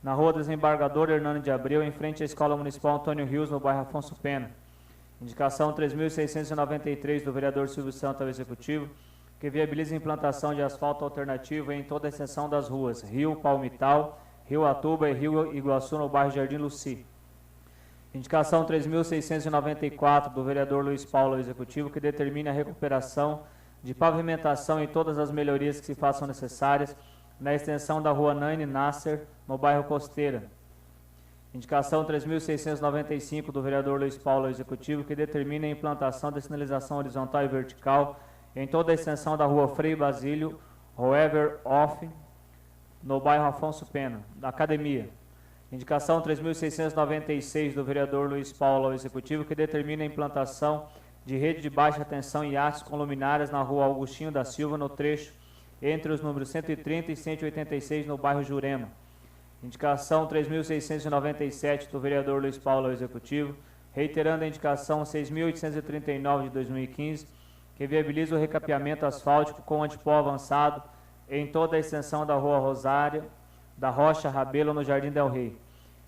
[SPEAKER 4] na rua Desembargador Hernani de Abreu, em frente à Escola Municipal Antônio Rios, no bairro Afonso Pena. Indicação 3.693, do vereador Silvio Santos, ao Executivo, que viabiliza a implantação de asfalto alternativo em toda a extensão das ruas Rio Palmital, Rio Atuba e Rio Iguaçu, no bairro Jardim Luci. Indicação 3.694, do vereador Luiz Paulo, ao Executivo, que determine a recuperação de pavimentação em todas as melhorias que se façam necessárias na extensão da rua Naine Nasser, no bairro Costeira. Indicação 3.695, do vereador Luiz Paulo, ao Executivo, que determine a implantação da sinalização horizontal e vertical em toda a extensão da rua Frei Basílio, Roever Off, no bairro Afonso Pena, da Academia. Indicação 3.696, do vereador Luiz Paulo, ao Executivo, que determina a implantação de rede de baixa tensão e hastes com luminárias na rua Augustinho da Silva, no trecho entre os números 130 e 186, no bairro Jurema. Indicação 3.697, do vereador Luiz Paulo, ao Executivo, reiterando a indicação 6.839 de 2015, que viabiliza o recapeamento asfáltico com antipó avançado em toda a extensão da rua Rosária, da Rocha Rabelo, no Jardim Del Rey.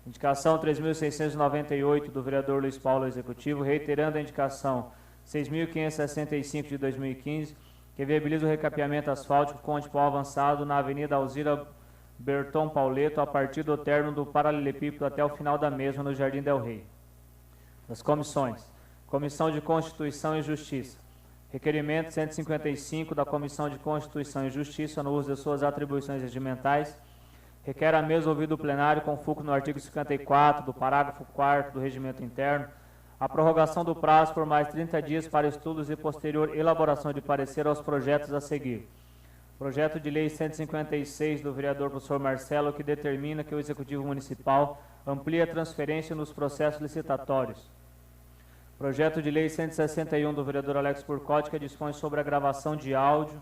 [SPEAKER 4] Indicação 3.698, do vereador Luiz Paulo, ao Executivo, reiterando a indicação 6.565 de 2015, que viabiliza o recapeamento asfáltico com antipó avançado na Avenida Alzira Berton Pauleto, a partir do término do paralelepípedo até o final da mesma, no Jardim Del Rey. Das comissões: Comissão de Constituição e Justiça. Requerimento 155 da Comissão de Constituição e Justiça, no uso de suas atribuições regimentais, requer a mesa ouvir do plenário, com fulcro no artigo 54 do parágrafo 4º do Regimento Interno, a prorrogação do prazo por mais 30 dias para estudos e posterior elaboração de parecer aos projetos a seguir. Projeto de Lei 156 do vereador professor Marcelo, que determina que o Executivo Municipal amplie a transferência nos processos licitatórios. Projeto de Lei 161 do vereador Alex Purcotti, que dispõe sobre a gravação de áudio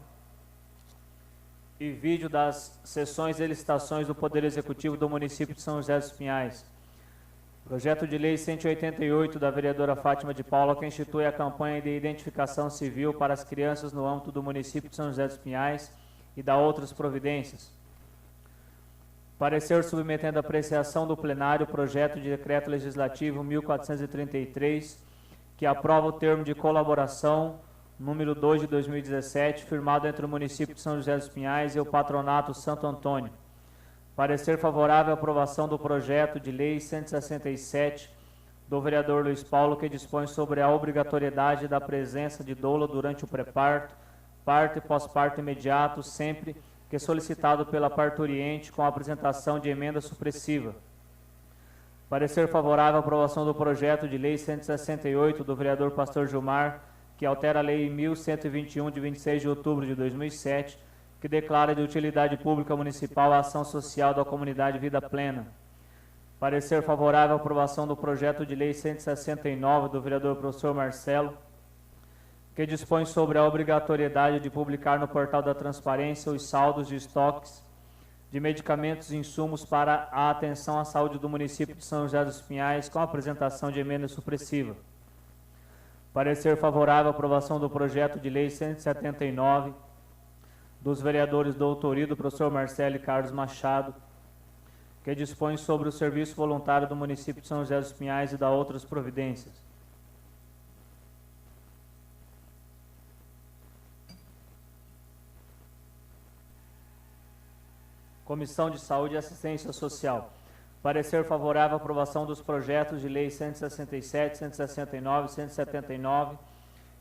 [SPEAKER 4] e vídeo das sessões e licitações do Poder Executivo do município de São José dos Pinhais. Projeto de Lei 188 da vereadora Fátima de Paula, que institui a campanha de identificação civil para as crianças no âmbito do município de São José dos Pinhais e da outras providências. Parecer submetendo à apreciação do plenário o projeto de decreto legislativo 1433, que aprova o termo de colaboração número 2 de 2017, firmado entre o município de São José dos Pinhais e o patronato Santo Antônio. Parecer favorável à aprovação do projeto de lei 167 do vereador Luiz Paulo, que dispõe sobre a obrigatoriedade da presença de doula durante o pré-parto, parto e pós-parto imediato, sempre que solicitado pela parturiente, com a apresentação de emenda supressiva. Parecer favorável à aprovação do projeto de lei 168 do vereador Pastor Gilmar, que altera a lei 1121 de 26 de outubro de 2007, que declara de utilidade pública municipal a ação social da comunidade Vida Plena. Parecer favorável à aprovação do projeto de lei 169 do vereador professor Marcelo, que dispõe sobre a obrigatoriedade de publicar no portal da transparência os saldos de estoques de medicamentos e insumos para a atenção à saúde do município de São José dos Pinhais, com a apresentação de emenda supressiva. Parecer favorável à aprovação do projeto de lei 179 dos vereadores doutor do professor Marcelo e Carlos Machado, que dispõe sobre o serviço voluntário do município de São José dos Pinhais e da outras providências. Comissão de Saúde e Assistência Social. Parecer favorável à aprovação dos projetos de lei 167, 169 e 179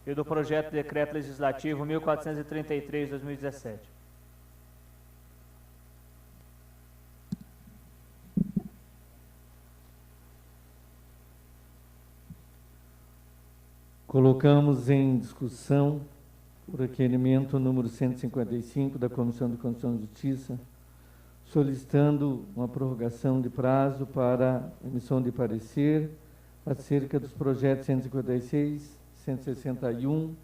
[SPEAKER 4] e do projeto de decreto legislativo 1433 de 2017.
[SPEAKER 1] Colocamos em discussão o requerimento número 155 da Comissão de Constituição e Justiça, solicitando uma prorrogação de prazo para emissão de parecer acerca dos projetos 156, 161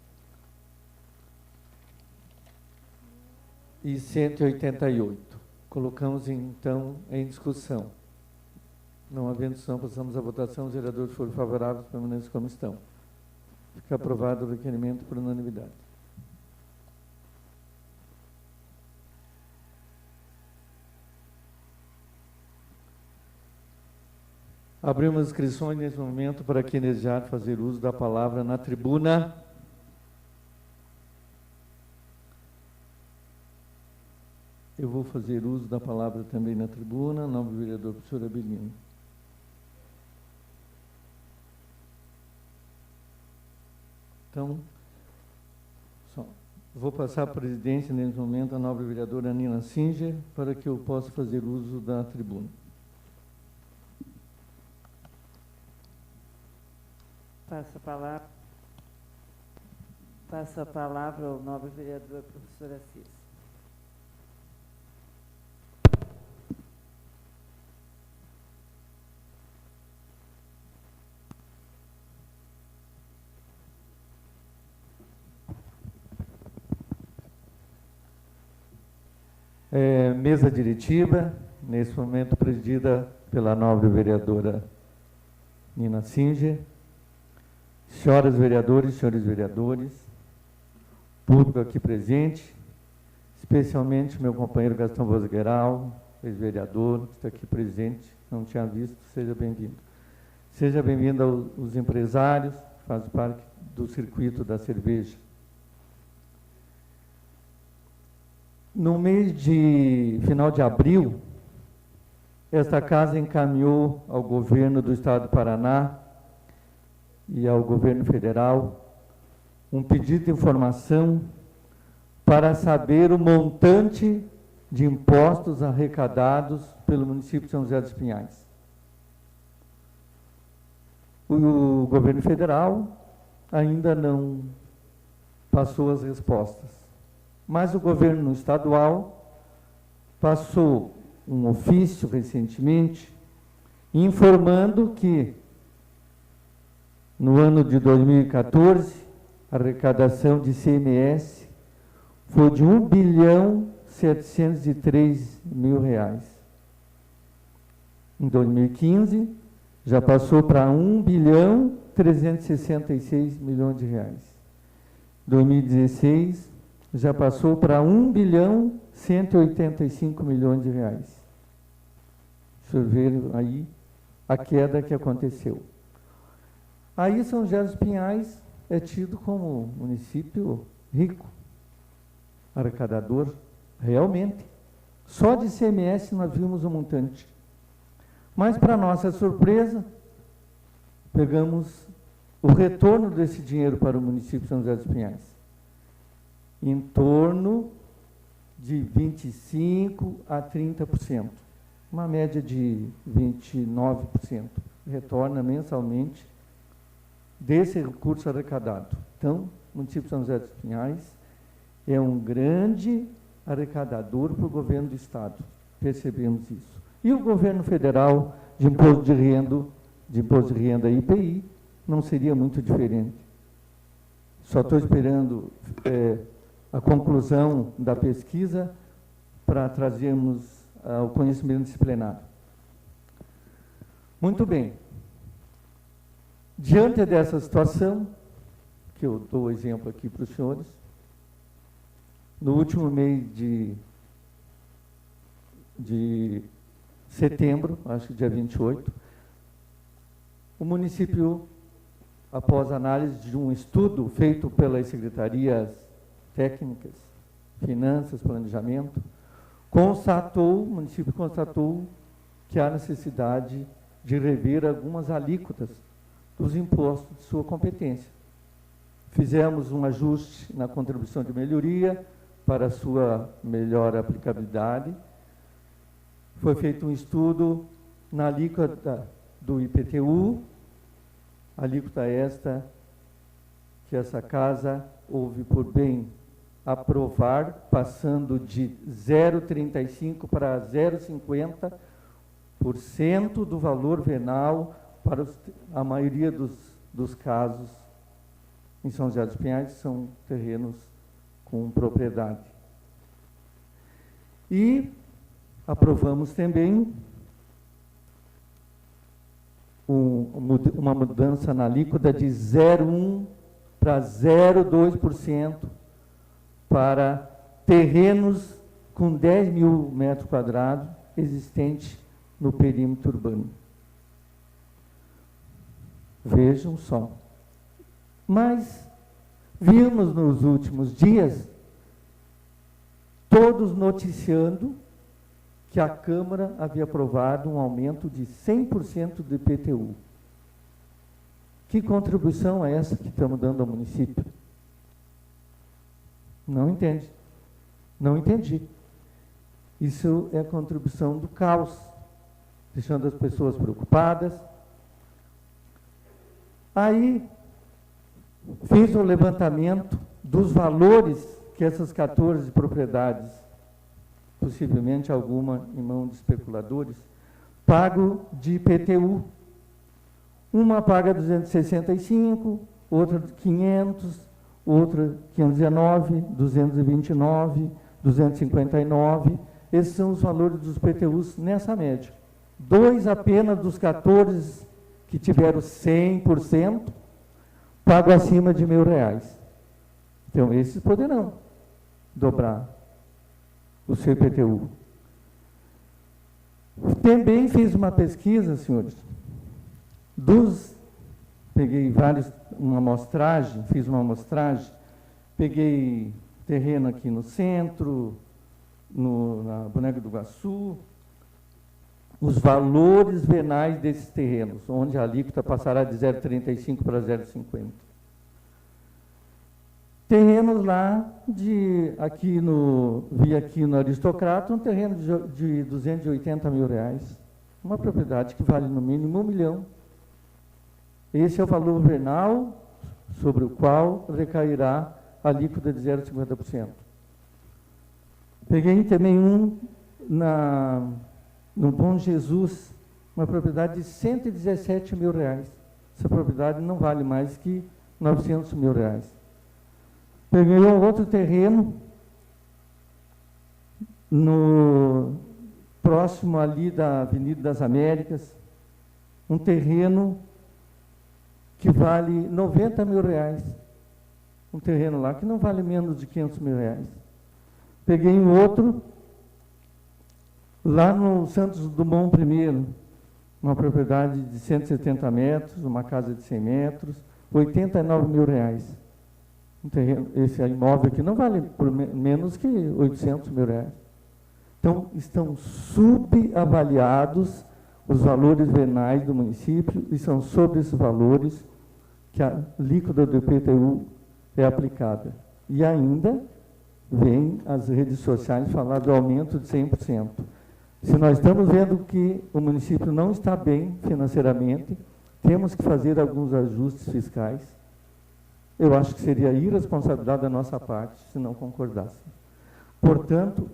[SPEAKER 1] e 188. Colocamos, então, em discussão. Não havendo discussão, passamos à votação. Os vereadores foram favoráveis, permanecem como estão. Fica aprovado o requerimento por unanimidade. Abrimos inscrições nesse momento para quem desejar fazer uso da palavra na tribuna. Eu vou fazer uso da palavra também na tribuna, em nome do vereador professor Abelino. Então, vou passar a presidência nesse momento à nobre vereadora Nina Singer, para que eu possa fazer uso da tribuna.
[SPEAKER 5] Passo a palavra ao nobre vereador professor Assis.
[SPEAKER 1] Mesa diretiva, nesse momento presidida pela nobre vereadora Nina Singer. Senhoras vereadores, senhores vereadores, público aqui presente, especialmente meu companheiro Gastão Vosgueral, ex-vereador, que está aqui presente, não tinha visto, seja bem-vindo. Seja bem-vindo aos empresários, que fazem parte do circuito da cerveja. No mês de final de abril, esta casa encaminhou ao governo do Estado do Paraná e ao governo federal um pedido de informação para saber o montante de impostos arrecadados pelo município de São José dos Pinhais. O governo federal ainda não passou as respostas, mas o governo estadual passou um ofício recentemente informando que no ano de 2014 a arrecadação de ICMS foi de R$1.703.000. Em 2015 já passou para R$1.366.000.000. 2016 já passou para R$1.185.000.000. O senhor vê aí a queda que aconteceu. Aí São José dos Pinhais é tido como município rico, arrecadador, realmente. Só de ICMS nós vimos um montante. Mas, para nossa surpresa, pegamos o retorno desse dinheiro para o município de São José dos Pinhais. Em torno de 25% a 30%. Uma média de 29%. Retorna mensalmente desse recurso arrecadado. Então, o município de São José dos Pinhais é um grande arrecadador para o governo do Estado. Percebemos isso. E o governo federal de imposto de renda IPI não seria muito diferente. Só estou esperando a conclusão da pesquisa para trazermos ao conhecimento disciplinar. Muito bem. Diante dessa situação, que eu dou o exemplo aqui para os senhores, no último mês de setembro, acho que dia 28, o município, após análise de um estudo feito pelas secretarias técnicas, finanças, planejamento, o município constatou que há necessidade de rever algumas alíquotas dos impostos de sua competência. Fizemos um ajuste na contribuição de melhoria para a sua melhor aplicabilidade. Foi feito um estudo na alíquota do IPTU, alíquota esta que essa casa houve por bem aprovar, passando de 0,35% para 0,50% do valor venal para a maioria dos casos em São José dos Pinhais, são terrenos com propriedade. E aprovamos também uma mudança na alíquota de 0,1% para 0,2% para terrenos com 10 mil metros quadrados existentes no perímetro urbano. Vejam só. Mas vimos nos últimos dias todos noticiando que a Câmara havia aprovado um aumento de 100% do IPTU. Que contribuição é essa que estamos dando ao município? Não entende. Não entendi. Isso é a contribuição do caos, deixando as pessoas preocupadas. Aí, fiz um levantamento dos valores que essas 14 propriedades, possivelmente alguma em mão de especuladores, pagam de IPTU. Uma paga 265, outra 500, outra 519, 229, 259. Esses são os valores dos IPTUs nessa média. 2 apenas dos 14 que tiveram 100%, pagam acima de R$1.000. Então, esses poderão dobrar o seu IPTU. Também fiz uma pesquisa, senhores, peguei uma amostragem, fiz uma amostragem, peguei terreno aqui no centro, na Boneca do Iguaçu, os valores venais desses terrenos, onde a alíquota passará de 0,35 para 0,50. terrenos lá vi aqui no Aristocrata, um terreno de 280 mil reais. Uma propriedade que vale no mínimo 1 milhão. Esse é o valor venal sobre o qual recairá a alíquota de 0,50%. Peguei também no Bom Jesus, uma propriedade de 117 mil reais. Essa propriedade não vale mais que 900 mil reais. Peguei um outro terreno, próximo ali da Avenida das Américas, um terreno que vale 90 mil reais. Um terreno lá que não vale menos de 500 mil reais. Peguei um outro, lá no Santos Dumont I, uma propriedade de 170 metros, uma casa de 100 metros, 89 mil reais. Um terreno, esse imóvel aqui não vale por menos que 800 mil reais. Então, estão subavaliados os valores venais do município e são sobre esses valores que a alíquota do IPTU é aplicada. E ainda vem as redes sociais falar do aumento de 100%. Se nós estamos vendo que o município não está bem financeiramente, temos que fazer alguns ajustes fiscais. Eu acho que seria irresponsabilidade da nossa parte se não concordássemos. Portanto,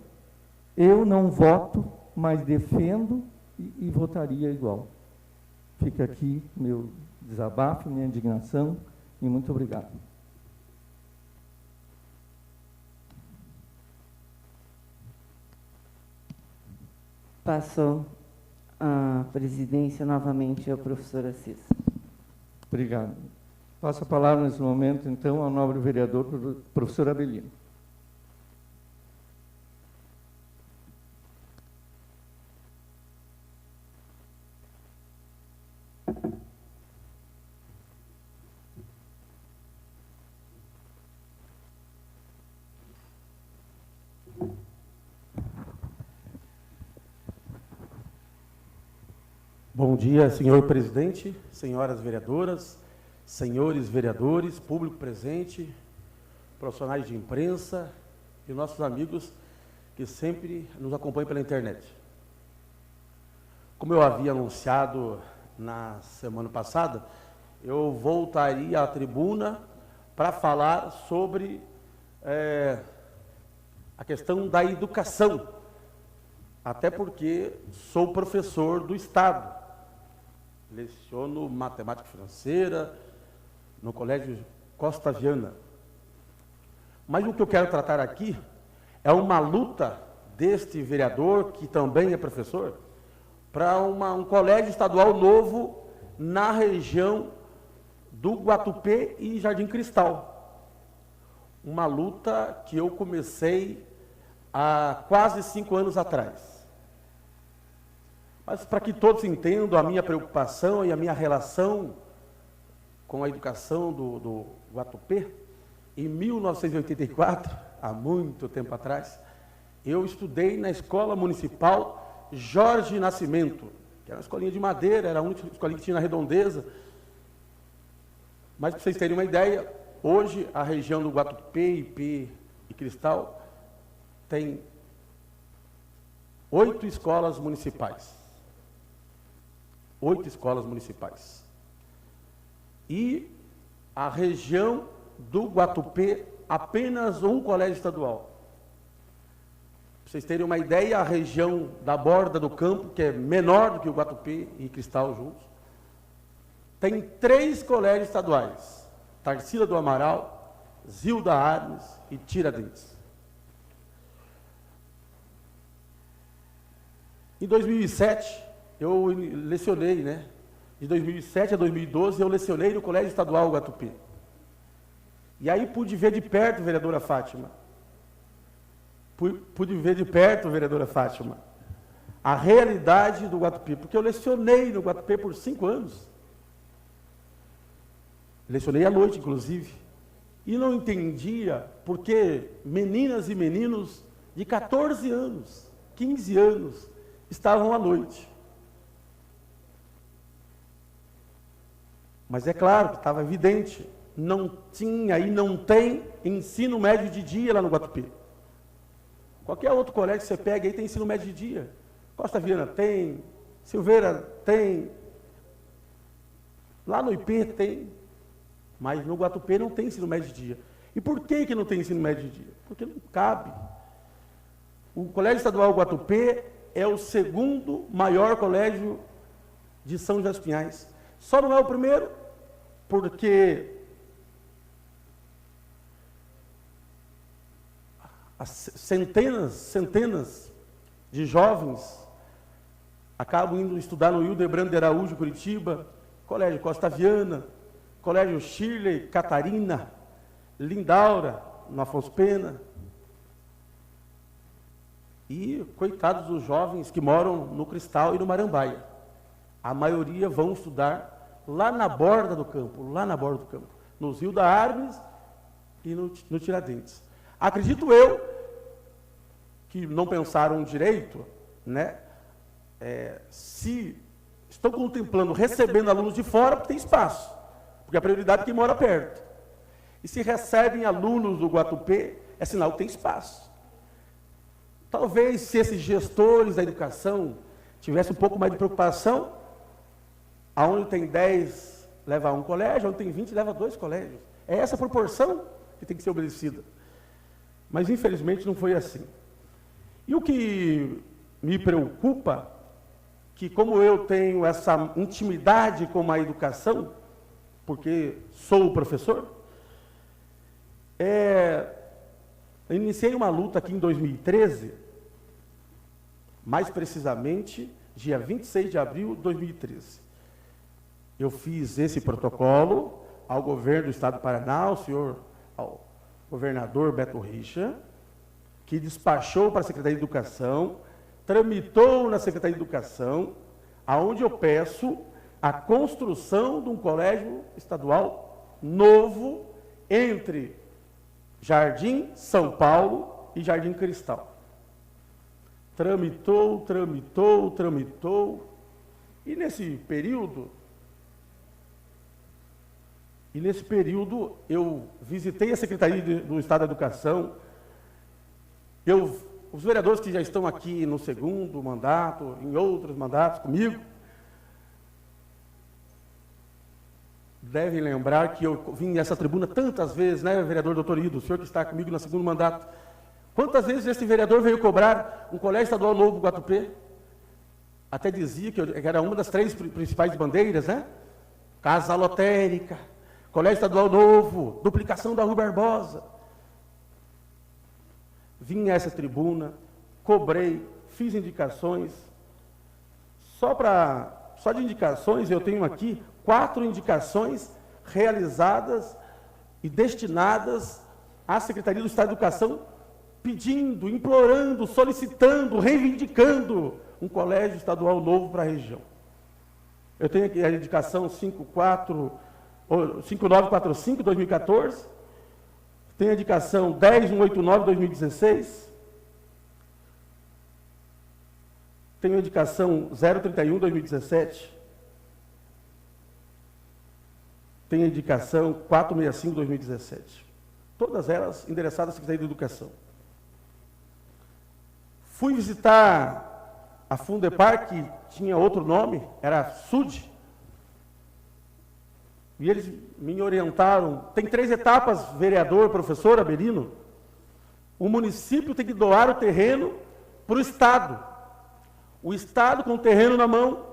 [SPEAKER 1] eu não voto, mas defendo e votaria igual. Fica aqui meu desabafo, minha indignação, e muito obrigado.
[SPEAKER 5] Passou a presidência novamente ao professor Assis.
[SPEAKER 1] Obrigado. Passo a palavra nesse momento, então, ao nobre vereador, professor Abelino.
[SPEAKER 6] Bom dia, senhor presidente, senhoras vereadoras, senhores vereadores, público presente, profissionais de imprensa e nossos amigos que sempre nos acompanham pela internet. Como eu havia anunciado na semana passada, eu voltaria à tribuna para falar sobre a questão da educação, até porque sou professor do Estado. Leciono matemática financeira no Colégio Costa Viana. Mas o que eu quero tratar aqui é uma luta deste vereador, que também é professor, para um colégio estadual novo na região do Guatupê e Jardim Cristal. Uma luta que eu comecei há quase 5 anos atrás. Mas para que todos entendam a minha preocupação e a minha relação com a educação do Guatupê, em 1984, há muito tempo atrás, eu estudei na Escola Municipal Jorge Nascimento, que era uma escolinha de madeira, era a única escolinha que tinha na Redondeza. Mas para vocês terem uma ideia, hoje a região do Guatupê, Ipê e Cristal tem 8 escolas municipais. 8 escolas municipais. E a região do Guatupê, apenas um colégio estadual. Para vocês terem uma ideia, a região da borda do campo, que é menor do que o Guatupê e Cristal juntos, tem 3 colégios estaduais: Tarsila do Amaral, Zilda Arnes e Tiradentes. Em 2007, eu lecionei, né? De 2007 a 2012, eu lecionei no Colégio Estadual Guatupê. E aí pude ver de perto, vereadora Fátima, a realidade do Guatupê, porque eu lecionei no Guatupê por 5 anos. Lecionei à noite, inclusive, e não entendia porque meninas e meninos de 14 anos, 15 anos, estavam à noite. Mas é claro que estava evidente não tinha e não tem ensino médio de dia lá no Guatupê. Qualquer outro colégio que você pega aí tem ensino médio de dia. Costa Viana tem, Silveira tem, lá no IP tem, mas no Guatupê não tem ensino médio de dia. E por que não tem ensino médio de dia? Porque não cabe. O Colégio Estadual Guatupê é o segundo maior colégio de São José dos Pinhais. Só não é o primeiro, porque centenas de jovens acabam indo estudar no Hildebrando de Araújo, Curitiba, Colégio Costa Viana, Colégio Shirley, Catarina, Lindaura, no Afonso Pena. E coitados dos jovens que moram no Cristal e no Marambaia. A maioria vão estudar lá na borda do campo, no Rio da Armes e no Tiradentes. Acredito eu que não pensaram direito, né? Se estão contemplando, recebendo alunos de fora, porque tem espaço, porque a prioridade é quem mora perto. E se recebem alunos do Guatupê, é sinal que tem espaço. Talvez se esses gestores da educação tivessem um pouco mais de preocupação, aonde tem 10 leva um colégio, onde tem 20 leva 2 colégios. É essa a proporção que tem que ser obedecida. Mas infelizmente não foi assim. E o que me preocupa, que como eu tenho essa intimidade com a educação, porque sou professor, eu iniciei uma luta aqui em 2013, mais precisamente, dia 26 de abril de 2013. Eu fiz esse protocolo ao governo do Estado do Paraná, ao governador Beto Richa, que despachou para a Secretaria de Educação, tramitou na Secretaria de Educação, aonde eu peço a construção de um colégio estadual novo entre Jardim São Paulo e Jardim Cristal. Tramitou. E nesse período eu visitei a Secretaria do Estado da Educação. Os vereadores que já estão aqui no segundo mandato, em outros mandatos comigo, devem lembrar que eu vim nessa tribuna tantas vezes, né, vereador doutor Ido, o senhor que está comigo no segundo mandato. Quantas vezes esse vereador veio cobrar um colégio estadual novo do Guatupê? Até dizia que era uma das 3 principais bandeiras, né? Casa lotérica, colégio estadual novo, duplicação da Rua Barbosa. Vim a essa tribuna, cobrei, fiz indicações. Só de indicações, eu tenho aqui 4 indicações realizadas e destinadas à Secretaria do Estado da Educação, pedindo, implorando, solicitando, reivindicando um colégio estadual novo para a região. Eu tenho aqui a indicação 5945, 2014, tem a indicação 10189, 2016, tem a indicação 031, 2017, tem a indicação 465, 2017. Todas elas endereçadas à Secretaria de Educação. Fui visitar a Fundepar, que tinha outro nome, era SUD, e eles me orientaram. Tem 3 etapas, vereador, professor Abelino. O município tem que doar o terreno para o Estado. O Estado, com o terreno na mão,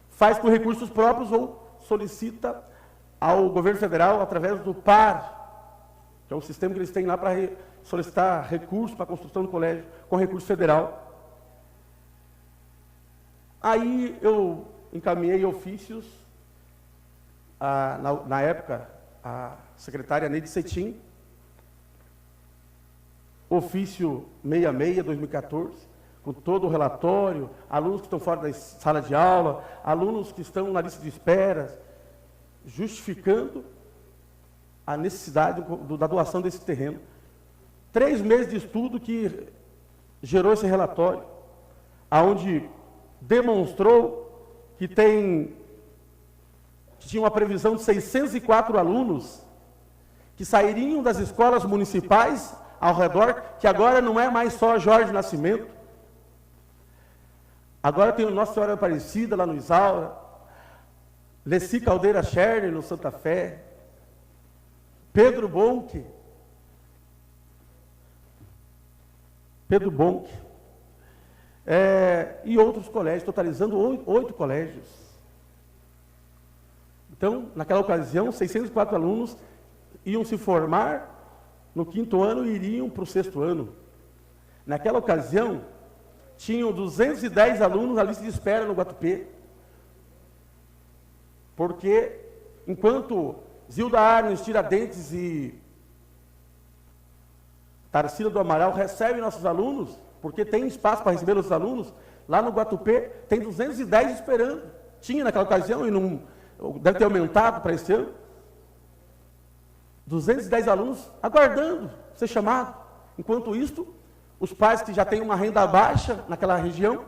[SPEAKER 6] faz com recursos próprios ou solicita ao governo federal, através do PAR, que é o sistema que eles têm lá para solicitar recursos para a construção do colégio, com recurso federal. Aí eu encaminhei ofícios, na época, a secretária Neide Cetim, ofício 66, 2014, com todo o relatório, alunos que estão fora da sala de aula, alunos que estão na lista de espera, justificando a necessidade da doação desse terreno. 3 meses de estudo que gerou esse relatório, aonde demonstrou que tinha uma previsão de 604 alunos que sairiam das escolas municipais ao redor, que agora não é mais só Jorge Nascimento. Agora tem o Nossa Senhora Aparecida lá no Isaura, Leci Caldeira Scherner no Santa Fé, Pedro Bonk, e outros colégios, totalizando 8 colégios. Então, naquela ocasião, 604 alunos iam se formar no 5º ano e iriam para o 6º ano. Naquela ocasião, tinham 210 alunos na lista de espera no Guatupê, porque enquanto Zilda Arnes, Tiradentes e Tarsila do Amaral recebem nossos alunos, porque tem espaço para receber os alunos, lá no Guatupê tem 210 esperando. Tinha naquela ocasião e não deve ter aumentado para esse ano. 210 alunos aguardando ser chamado. Enquanto isso, os pais que já têm uma renda baixa naquela região,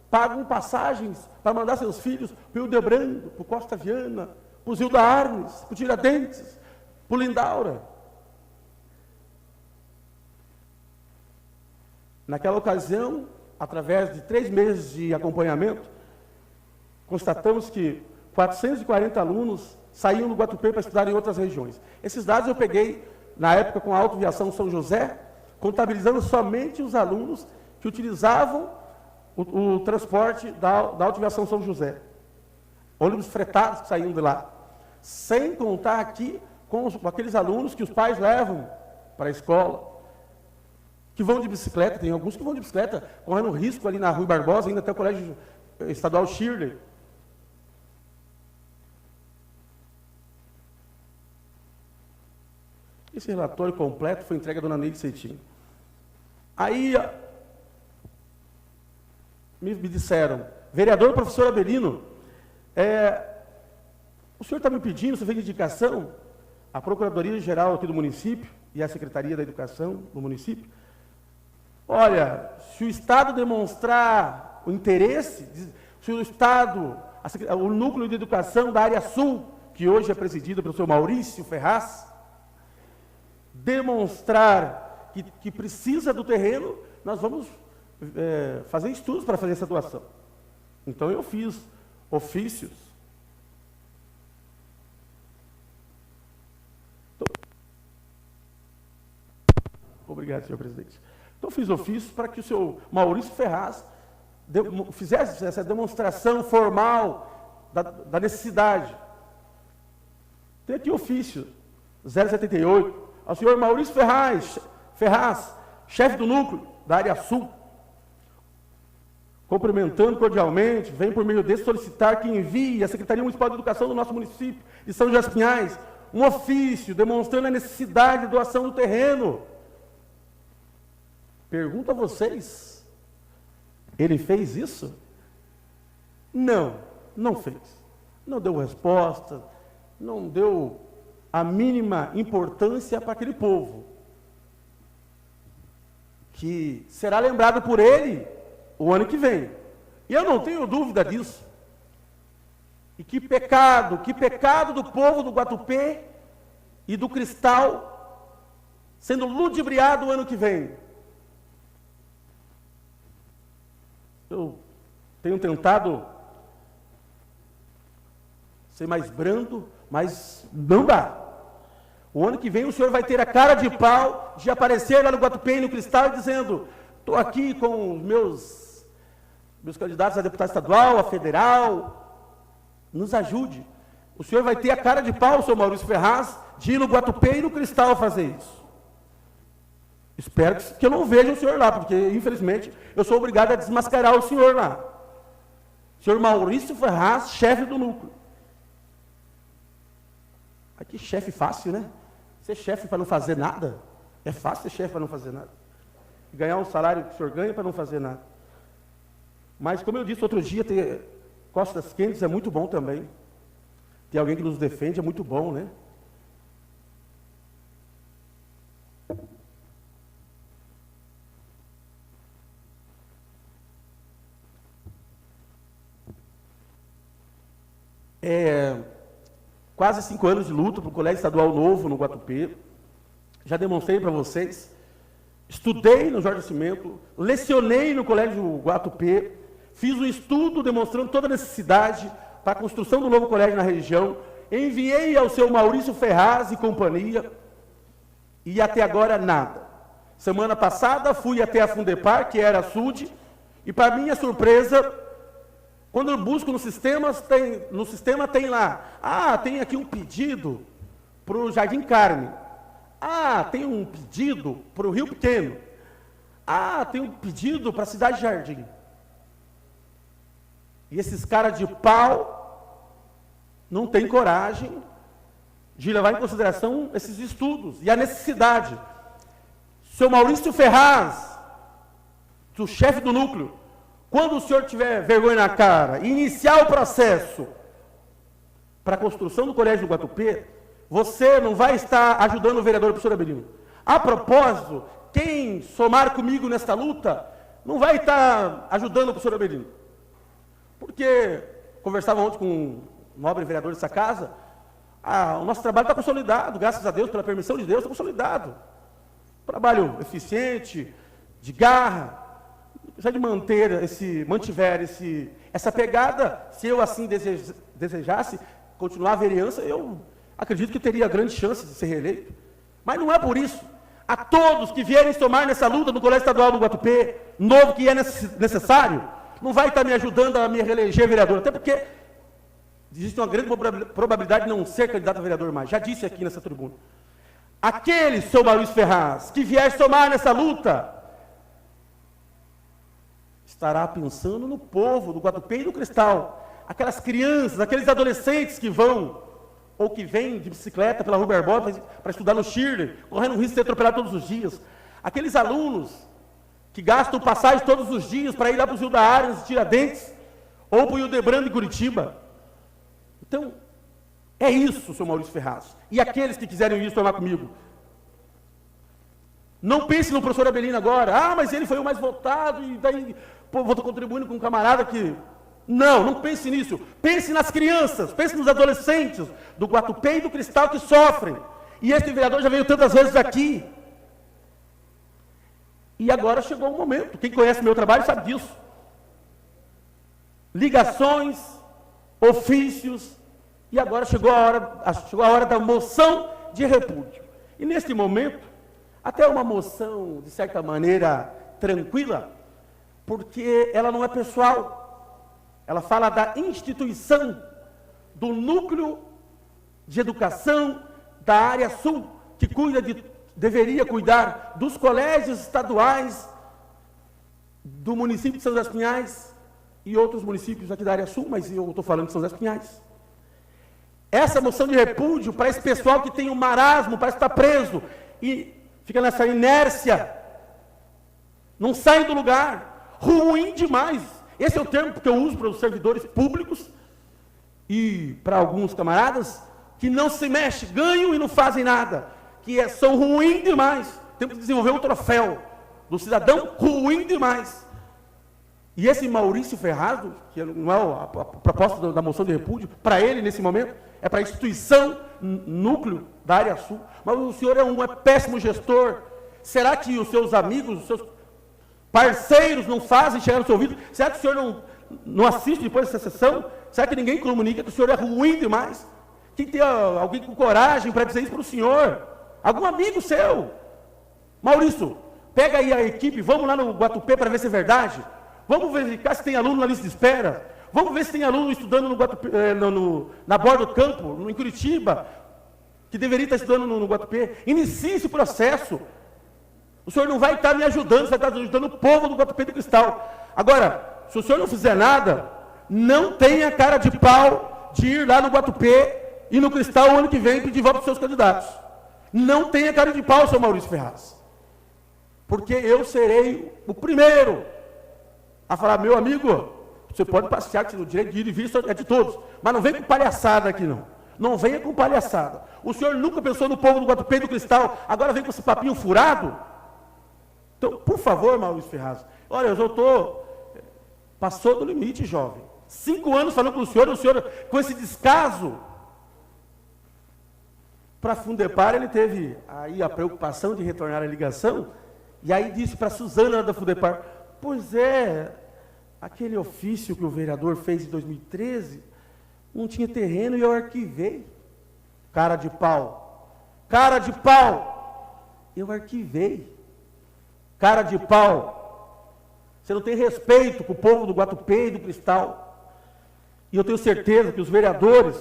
[SPEAKER 6] pagam passagens para mandar seus filhos para o Ildebrando, para o Costa Viana, para o Zilda Arnes, para o Tiradentes, para o Lindaura. Naquela ocasião, através de 3 meses de acompanhamento, constatamos que 440 alunos saíam do Guatupê para estudar em outras regiões. Esses dados eu peguei, na época, com a Autoviação São José, contabilizando somente os alunos que utilizavam o transporte da Autoviação São José. Ônibus fretados que saíam de lá. Sem contar aqui com aqueles alunos que os pais levam para a escola, que vão de bicicleta, tem alguns que vão de bicicleta, correndo risco ali na Rui Barbosa, ainda até o Colégio Estadual Shirley. Esse relatório completo foi entregue à dona Neide Ceitinho. Aí me disseram, vereador professor Abelino, o senhor está me pedindo, você fez indicação à Procuradoria-Geral aqui do município e à Secretaria da Educação do município. Olha, se o Estado demonstrar o interesse, se o Estado, o núcleo de educação da área sul, que hoje é presidido pelo senhor Maurício Ferraz, demonstrar que precisa do terreno, nós vamos fazer estudos para fazer essa doação. Então eu fiz ofícios. Obrigado, senhor presidente. Então, fiz ofícios para que o senhor Maurício Ferraz fizesse essa demonstração formal da necessidade. Tem aqui o ofício 078, ao senhor Maurício Ferraz, chefe do núcleo da área sul, cumprimentando cordialmente, vem por meio desse solicitar que envie à Secretaria Municipal de Educação do nosso município de São José dos Pinhais um ofício demonstrando a necessidade de doação do terreno. Pergunto a vocês, ele fez isso? Não, não fez. Não deu resposta, não deu a mínima importância para aquele povo, que será lembrado por ele o ano que vem. E eu não tenho dúvida disso. E que pecado do povo do Guatupê e do Cristal sendo ludibriado o ano que vem. Eu tenho tentado ser mais brando, mas não dá. O ano que vem o senhor vai ter a cara de pau de aparecer lá no Guatupê e no Cristal dizendo: estou aqui com os meus candidatos a deputado estadual, a federal, nos ajude. O senhor vai ter a cara de pau, senhor Maurício Ferraz, de ir no Guatupê e no Cristal fazer isso. Espero que eu não veja o senhor lá, porque, infelizmente, eu sou obrigado a desmascarar o senhor lá. Senhor Maurício Ferraz, chefe do núcleo. Aqui, chefe fácil, né? Ser chefe para não fazer nada? É fácil ser chefe para não fazer nada. Ganhar um salário que o senhor ganha para não fazer nada. Mas, como eu disse outro dia, ter costas quentes é muito bom também. Ter alguém que nos defende é muito bom, né? quase 5 anos de luta para o Colégio Estadual Novo, no Guatupê. Já demonstrei para vocês. Estudei no Jorge Nascimento, lecionei no Colégio Guatupê, fiz um estudo demonstrando toda a necessidade para a construção do novo colégio na região, enviei ao seu Maurício Ferraz e companhia, e até agora nada. Semana passada fui até a Fundepar, que era a SUD, e para minha surpresa, quando eu busco no sistema tem lá, tem aqui um pedido para o Jardim Carme, tem um pedido para o Rio Pequeno, tem um pedido para a Cidade Jardim. E esses caras de pau não têm coragem de levar em consideração esses estudos e a necessidade. Seu Maurício Ferraz, o chefe do núcleo, quando o senhor tiver vergonha na cara e iniciar o processo para a construção do Colégio do Guatupê, você não vai estar ajudando o vereador professor Abelino. A propósito, quem somar comigo nesta luta não vai estar ajudando o professor Abelino. Porque, conversava ontem com um nobre vereador dessa casa, o nosso trabalho está consolidado, graças a Deus, pela permissão de Deus, está consolidado. Trabalho eficiente, de garra, já de mantiver essa pegada, se eu assim desejasse continuar a vereança, eu acredito que teria grande chance de ser reeleito. Mas não é por isso. A todos que vierem somar nessa luta no Colégio Estadual do Guatupê, novo que é necessário, não vai estar me ajudando a me reeleger vereador, até porque existe uma grande probabilidade de não ser candidato a vereador mais. Já disse aqui nessa tribuna. Aquele, seu Maurício Ferraz, que vier somar nessa luta, estará pensando no povo do Guatupê e do Cristal. Aquelas crianças, aqueles adolescentes que vão, ou que vêm de bicicleta pela Rua Barbosa para estudar no Shirley, correndo o risco de ser atropelado todos os dias. Aqueles alunos que gastam passagem todos os dias para ir lá para o Rio da Aras, Tiradentes, ou para o Hildebrando em Curitiba. Então, é isso, seu Maurício Ferraz. E aqueles que quiserem ir somar comigo. Não pense no professor Abelino agora, mas ele foi o mais votado, e daí vou estar contribuindo com um camarada que... Não pense nisso. Pense nas crianças, pense nos adolescentes do Guatupê e do Cristal que sofrem. E este vereador já veio tantas vezes aqui. E agora chegou o momento. Quem conhece meu trabalho sabe disso. Ligações, ofícios, e agora chegou a hora da moção de repúdio. E neste momento, até uma moção, de certa maneira, tranquila, porque ela não é pessoal. Ela fala da instituição, do núcleo de educação da área sul, que deveria cuidar dos colégios estaduais do município de São José dos Pinhais e outros municípios aqui da área sul, mas eu estou falando de São José dos Pinhais. Essa moção de repúdio para esse pessoal que tem um marasmo, parece que está preso e fica nessa inércia, não sai do lugar, ruim demais. Esse é o termo que eu uso para os servidores públicos e para alguns camaradas que não se mexem, ganham e não fazem nada, que são ruins demais. Temos que desenvolver um troféu do cidadão ruim demais. E esse Maurício Ferraz, que não é a proposta da moção de repúdio, para ele nesse momento, é para a instituição, núcleo da área sul, mas o senhor é um péssimo gestor. Será que os seus amigos, os seus parceiros não fazem chegar no seu ouvido? Será que o senhor não assiste depois dessa sessão? Será que ninguém comunica que o senhor é ruim demais? Tem que ter alguém com coragem para dizer isso para o senhor. Algum amigo seu. Maurício, pega aí a equipe, vamos lá no Guatupê para ver se é verdade. Vamos verificar se tem aluno na lista de espera. Vamos ver se tem aluno estudando no Guatupê, na borda do campo, em Curitiba, que deveria estar estudando no Guatupê. Inicie esse processo. O senhor não vai estar me ajudando, você vai estar ajudando o povo do Guatupê do Cristal. Agora, se o senhor não fizer nada, não tenha cara de pau de ir lá no Guatupê e no Cristal o ano que vem pedir voto para os seus candidatos. Não tenha cara de pau, seu Maurício Ferraz. Porque eu serei o primeiro a falar, meu amigo, você pode passear, que o direito de ir e vir é de todos, mas não venha com palhaçada aqui, não. Não venha com palhaçada. O senhor nunca pensou no povo do Guatupê e do Cristal, agora vem com esse papinho furado? Então, por favor, Maurício Ferraz, olha, eu já passou do limite, jovem. 5 anos falando com o senhor com esse descaso. para a Fundepar, ele teve aí a preocupação de retornar a ligação, e aí disse para a Suzana da Fundepar, pois é, aquele ofício que o vereador fez em 2013, não tinha terreno e eu arquivei. Cara de pau, eu arquivei. Cara de pau, você não tem respeito com o povo do Guatupê e do Cristal. E eu tenho certeza que os vereadores,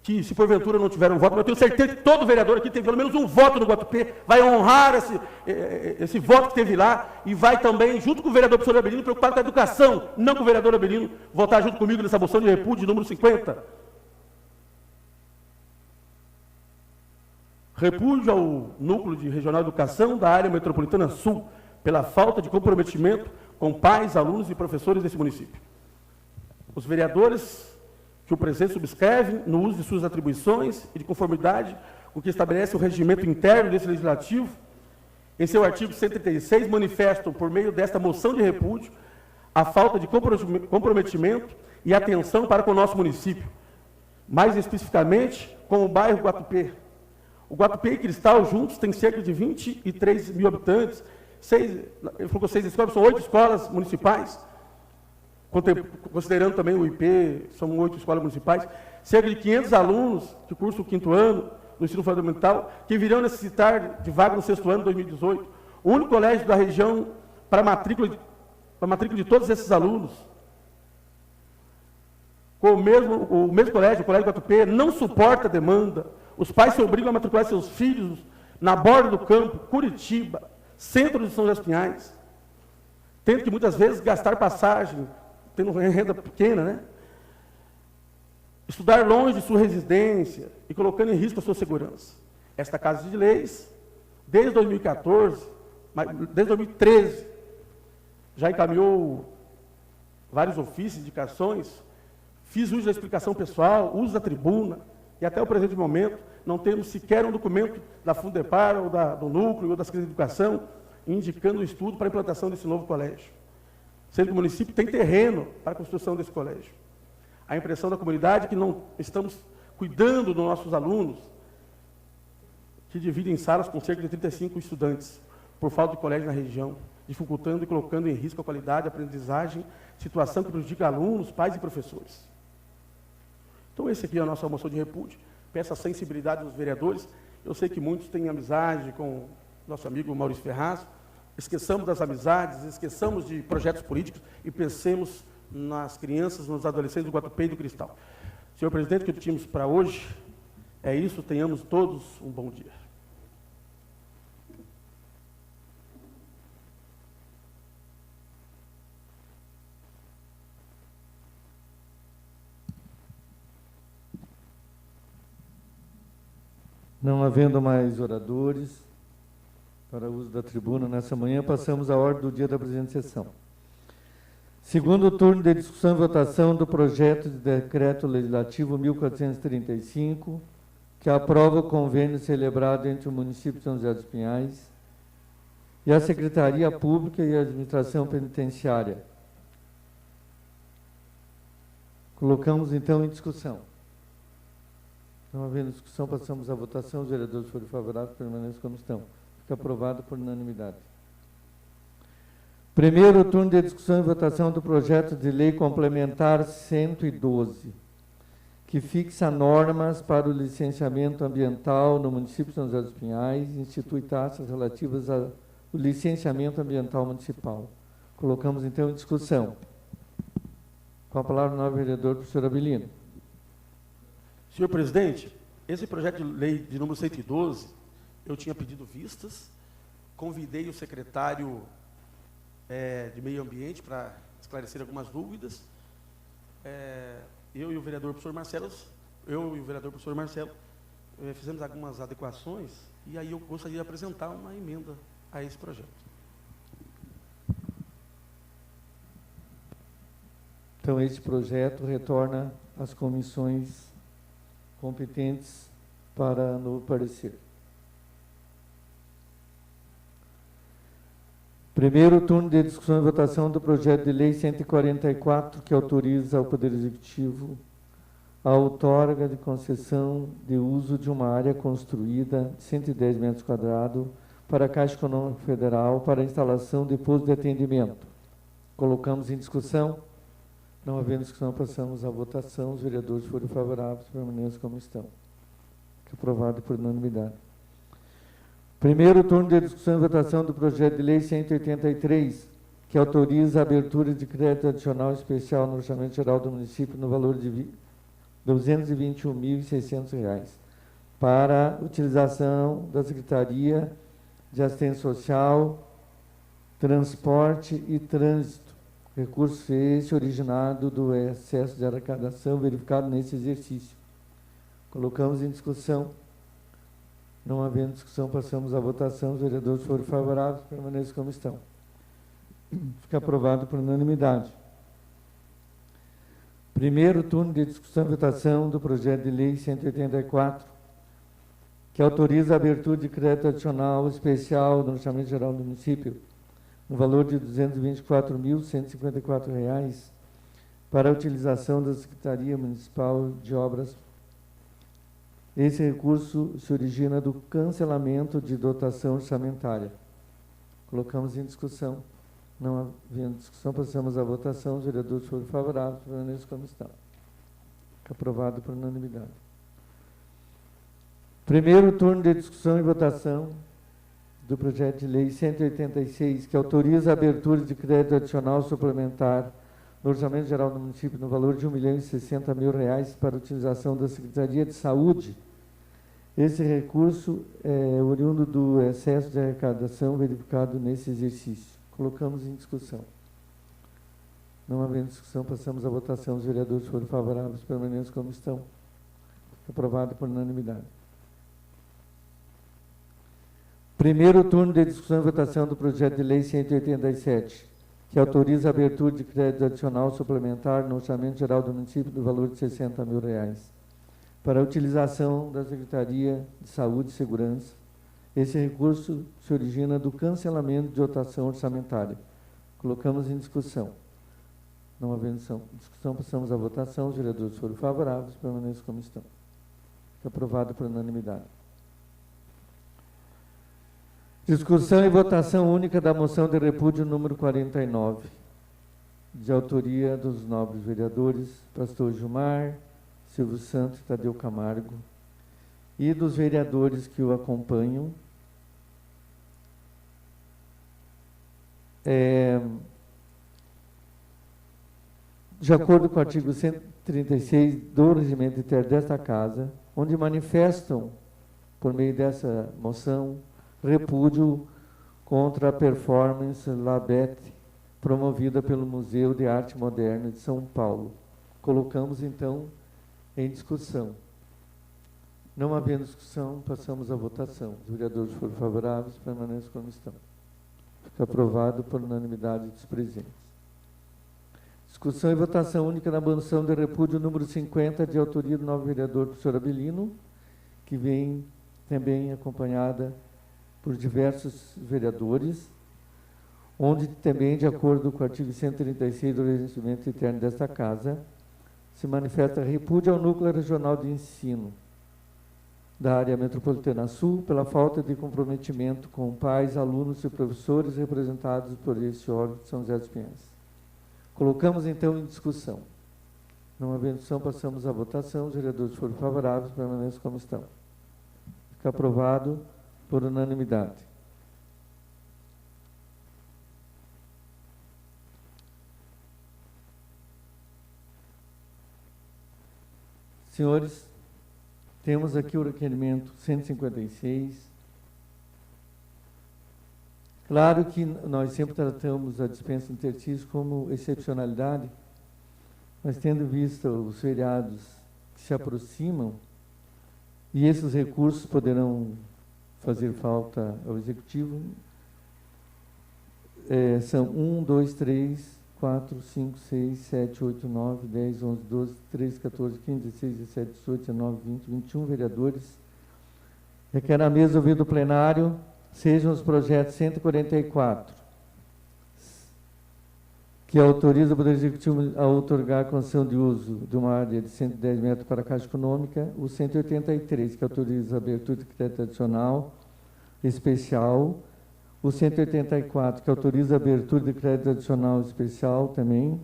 [SPEAKER 6] que se porventura não tiveram voto, mas eu tenho certeza que todo vereador aqui tem pelo menos um voto no Guatupê, vai honrar esse voto que teve lá, e vai também, junto com o vereador professor Abelino, preocupado com a educação, não com o vereador Abelino, votar junto comigo nessa moção de repúdio, número 50. Repúdio ao Núcleo de Regional de Educação da Área Metropolitana Sul, pela falta de comprometimento com pais, alunos e professores desse município. Os vereadores que o presidente subscreve no uso de suas atribuições e de conformidade com o que estabelece o regimento interno desse legislativo, em seu artigo 136, manifestam, por meio desta moção de repúdio, a falta de comprometimento e atenção para com o nosso município, mais especificamente com o bairro Guatupê. O Guatupê e Cristal juntos têm cerca de 23 mil habitantes, ele falou 6 escolas, são 8 escolas municipais, considerando também o IP, são 8 escolas municipais, cerca de 500 alunos que cursam o 5º ano do ensino fundamental, que virão necessitar de vaga no 6º ano de 2018. O único colégio da região para matrícula de todos esses alunos. O mesmo colégio, o Colégio Guatupê, não suporta a demanda. Os pais se obrigam a matricular seus filhos na borda do campo, Curitiba, centro de São José dos Pinhais, tendo que muitas vezes gastar passagem, tendo renda pequena, né? Estudar longe de sua residência e colocando em risco a sua segurança. Esta Casa de Leis, desde 2014, desde 2013, já encaminhou vários ofícios, indicações, fiz uso da explicação pessoal, uso da tribuna, e até o presente momento não temos sequer um documento da Fundepar, ou do Núcleo, ou da Secretaria de Educação, indicando o estudo para a implantação desse novo colégio. Sendo que o município tem terreno para a construção desse colégio. A impressão da comunidade é que não estamos cuidando dos nossos alunos, que dividem salas com cerca de 35 estudantes, por falta de colégio na região, dificultando e colocando em risco a qualidade da aprendizagem, situação que prejudica alunos, pais e professores. Então, esse aqui é a nossa moção de repúdio. Peço a sensibilidade dos vereadores. Eu sei que muitos têm amizade com nosso amigo Maurício Ferraz. Esqueçamos das amizades, esqueçamos de projetos políticos e pensemos nas crianças, nos adolescentes do Guatupê e do Cristal. Senhor presidente, o que tínhamos para hoje é isso. Tenhamos todos um bom dia.
[SPEAKER 1] Não havendo mais oradores para uso da tribuna nessa manhã, passamos à ordem do dia da presente sessão. Segundo turno de discussão e votação do projeto de decreto legislativo 1435, que aprova o convênio celebrado entre o município de São José dos Pinhais e a Secretaria Pública e a Administração Penitenciária. Colocamos, então, em discussão. Não havendo discussão, passamos à votação. Os vereadores forem favoráveis, permaneçam como estão. Fica aprovado por unanimidade. Primeiro turno de discussão e votação do projeto de lei complementar 112, que fixa normas para o licenciamento ambiental no município de São José dos Pinhais e institui taxas relativas ao licenciamento ambiental municipal. Colocamos, então, em discussão. Com a palavra, o novo vereador, professor Abelino.
[SPEAKER 6] Senhor presidente, esse projeto de lei de número 112, eu tinha pedido vistas, convidei o secretário de Meio Ambiente para esclarecer algumas dúvidas. Eu e o vereador professor Marcelo, fizemos algumas adequações, e aí eu gostaria de apresentar uma emenda a esse projeto.
[SPEAKER 1] Então, esse projeto retorna às comissões competentes para no parecer. Primeiro turno de discussão e votação do projeto de lei 144, que autoriza ao Poder Executivo a outorga de concessão de uso de uma área construída de 110 metros quadrados para a Caixa Econômica Federal para a instalação de posto de atendimento. Colocamos em discussão. Não havendo discussão, passamos à votação. Os vereadores forem favoráveis, permaneçam como estão. Aprovado por unanimidade. Primeiro turno de discussão e votação do projeto de lei 183, que autoriza a abertura de crédito adicional especial no orçamento geral do município no valor de R$ 221.600 para utilização da Secretaria de Assistência Social, Transporte e Trânsito. Recurso esse originado do excesso de arrecadação verificado nesse exercício. Colocamos em discussão. Não havendo discussão, passamos à votação. Os vereadores forem favoráveis, permaneçam como estão. Fica aprovado por unanimidade. Primeiro turno de discussão e votação do projeto de lei 184, que autoriza a abertura de crédito adicional especial no orçamento geral do município, no valor de R$ 224.154 para a utilização da Secretaria Municipal de Obras. Esse recurso se origina do cancelamento de dotação orçamentária. Colocamos em discussão. Não havendo discussão, passamos à votação. Os vereadores foram favoráveis, permaneçam como estão. Fica aprovado por unanimidade. Primeiro turno de discussão e votação do projeto de lei 186, que autoriza a abertura de crédito adicional suplementar no orçamento geral do município no valor de R$ 1.060.000 para a utilização da Secretaria de Saúde. Esse recurso é oriundo do excesso de arrecadação verificado nesse exercício. Colocamos em discussão. Não havendo discussão, passamos à votação. Os vereadores foram favoráveis, permaneçam como estão. Aprovado por unanimidade. Primeiro turno de discussão e votação do projeto de lei 187, que autoriza a abertura de crédito adicional suplementar no orçamento geral do município do valor de R$ 60.000 para a utilização da Secretaria de Saúde e Segurança. Esse recurso se origina do cancelamento de dotação orçamentária. Colocamos em discussão. Não havendo discussão, passamos à votação. Os vereadores foram favoráveis, permaneçam como estão. Aprovado por unanimidade. Discussão e votação única da moção de repúdio número 49, de autoria dos nobres vereadores Pastor Gilmar, Silvio Santos e Tadeu Camargo, e dos vereadores que o acompanham. De acordo com o artigo 136 do regimento interno desta Casa, onde manifestam, por meio dessa moção, repúdio contra a performance Labete, promovida pelo Museu de Arte Moderna de São Paulo. Colocamos, então, em discussão. Não havendo discussão, passamos à votação. Os vereadores foram favoráveis, permaneçam como estão. Fica aprovado por unanimidade dos presentes. Discussão e votação única na moção de repúdio número 50, de autoria do novo vereador, professor Abelino, que vem também acompanhada por diversos vereadores, onde também, de acordo com o artigo 136 do regimento interno desta Casa, se manifesta repúdio ao Núcleo Regional de Ensino da área metropolitana sul pela falta de comprometimento com pais, alunos e professores representados por esse órgão de São José dos Pinhais. Colocamos, então, em discussão. Não havendo discussão, passamos à votação. Os vereadores foram favoráveis, permaneçam como estão. Fica aprovado por unanimidade. Senhores, temos aqui o requerimento 156. Claro que nós sempre tratamos a dispensa de interstício como excepcionalidade, mas tendo visto os feriados que se aproximam, e esses recursos poderão fazer falta ao Executivo, são 1, 2, 3, 4, 5, 6, 7, 8, 9, 10, 11, 12, 13, 14, 15, 16, 17, 18, 19, 20, 21 vereadores. Requer a mesa ouvir do plenário, sejam os projetos 144, que autoriza o Poder Executivo a outorgar a concessão de uso de uma área de 110 metros para a Caixa Econômica, o 183, que autoriza a abertura de crédito adicional especial, o 184, que autoriza a abertura de crédito adicional especial também,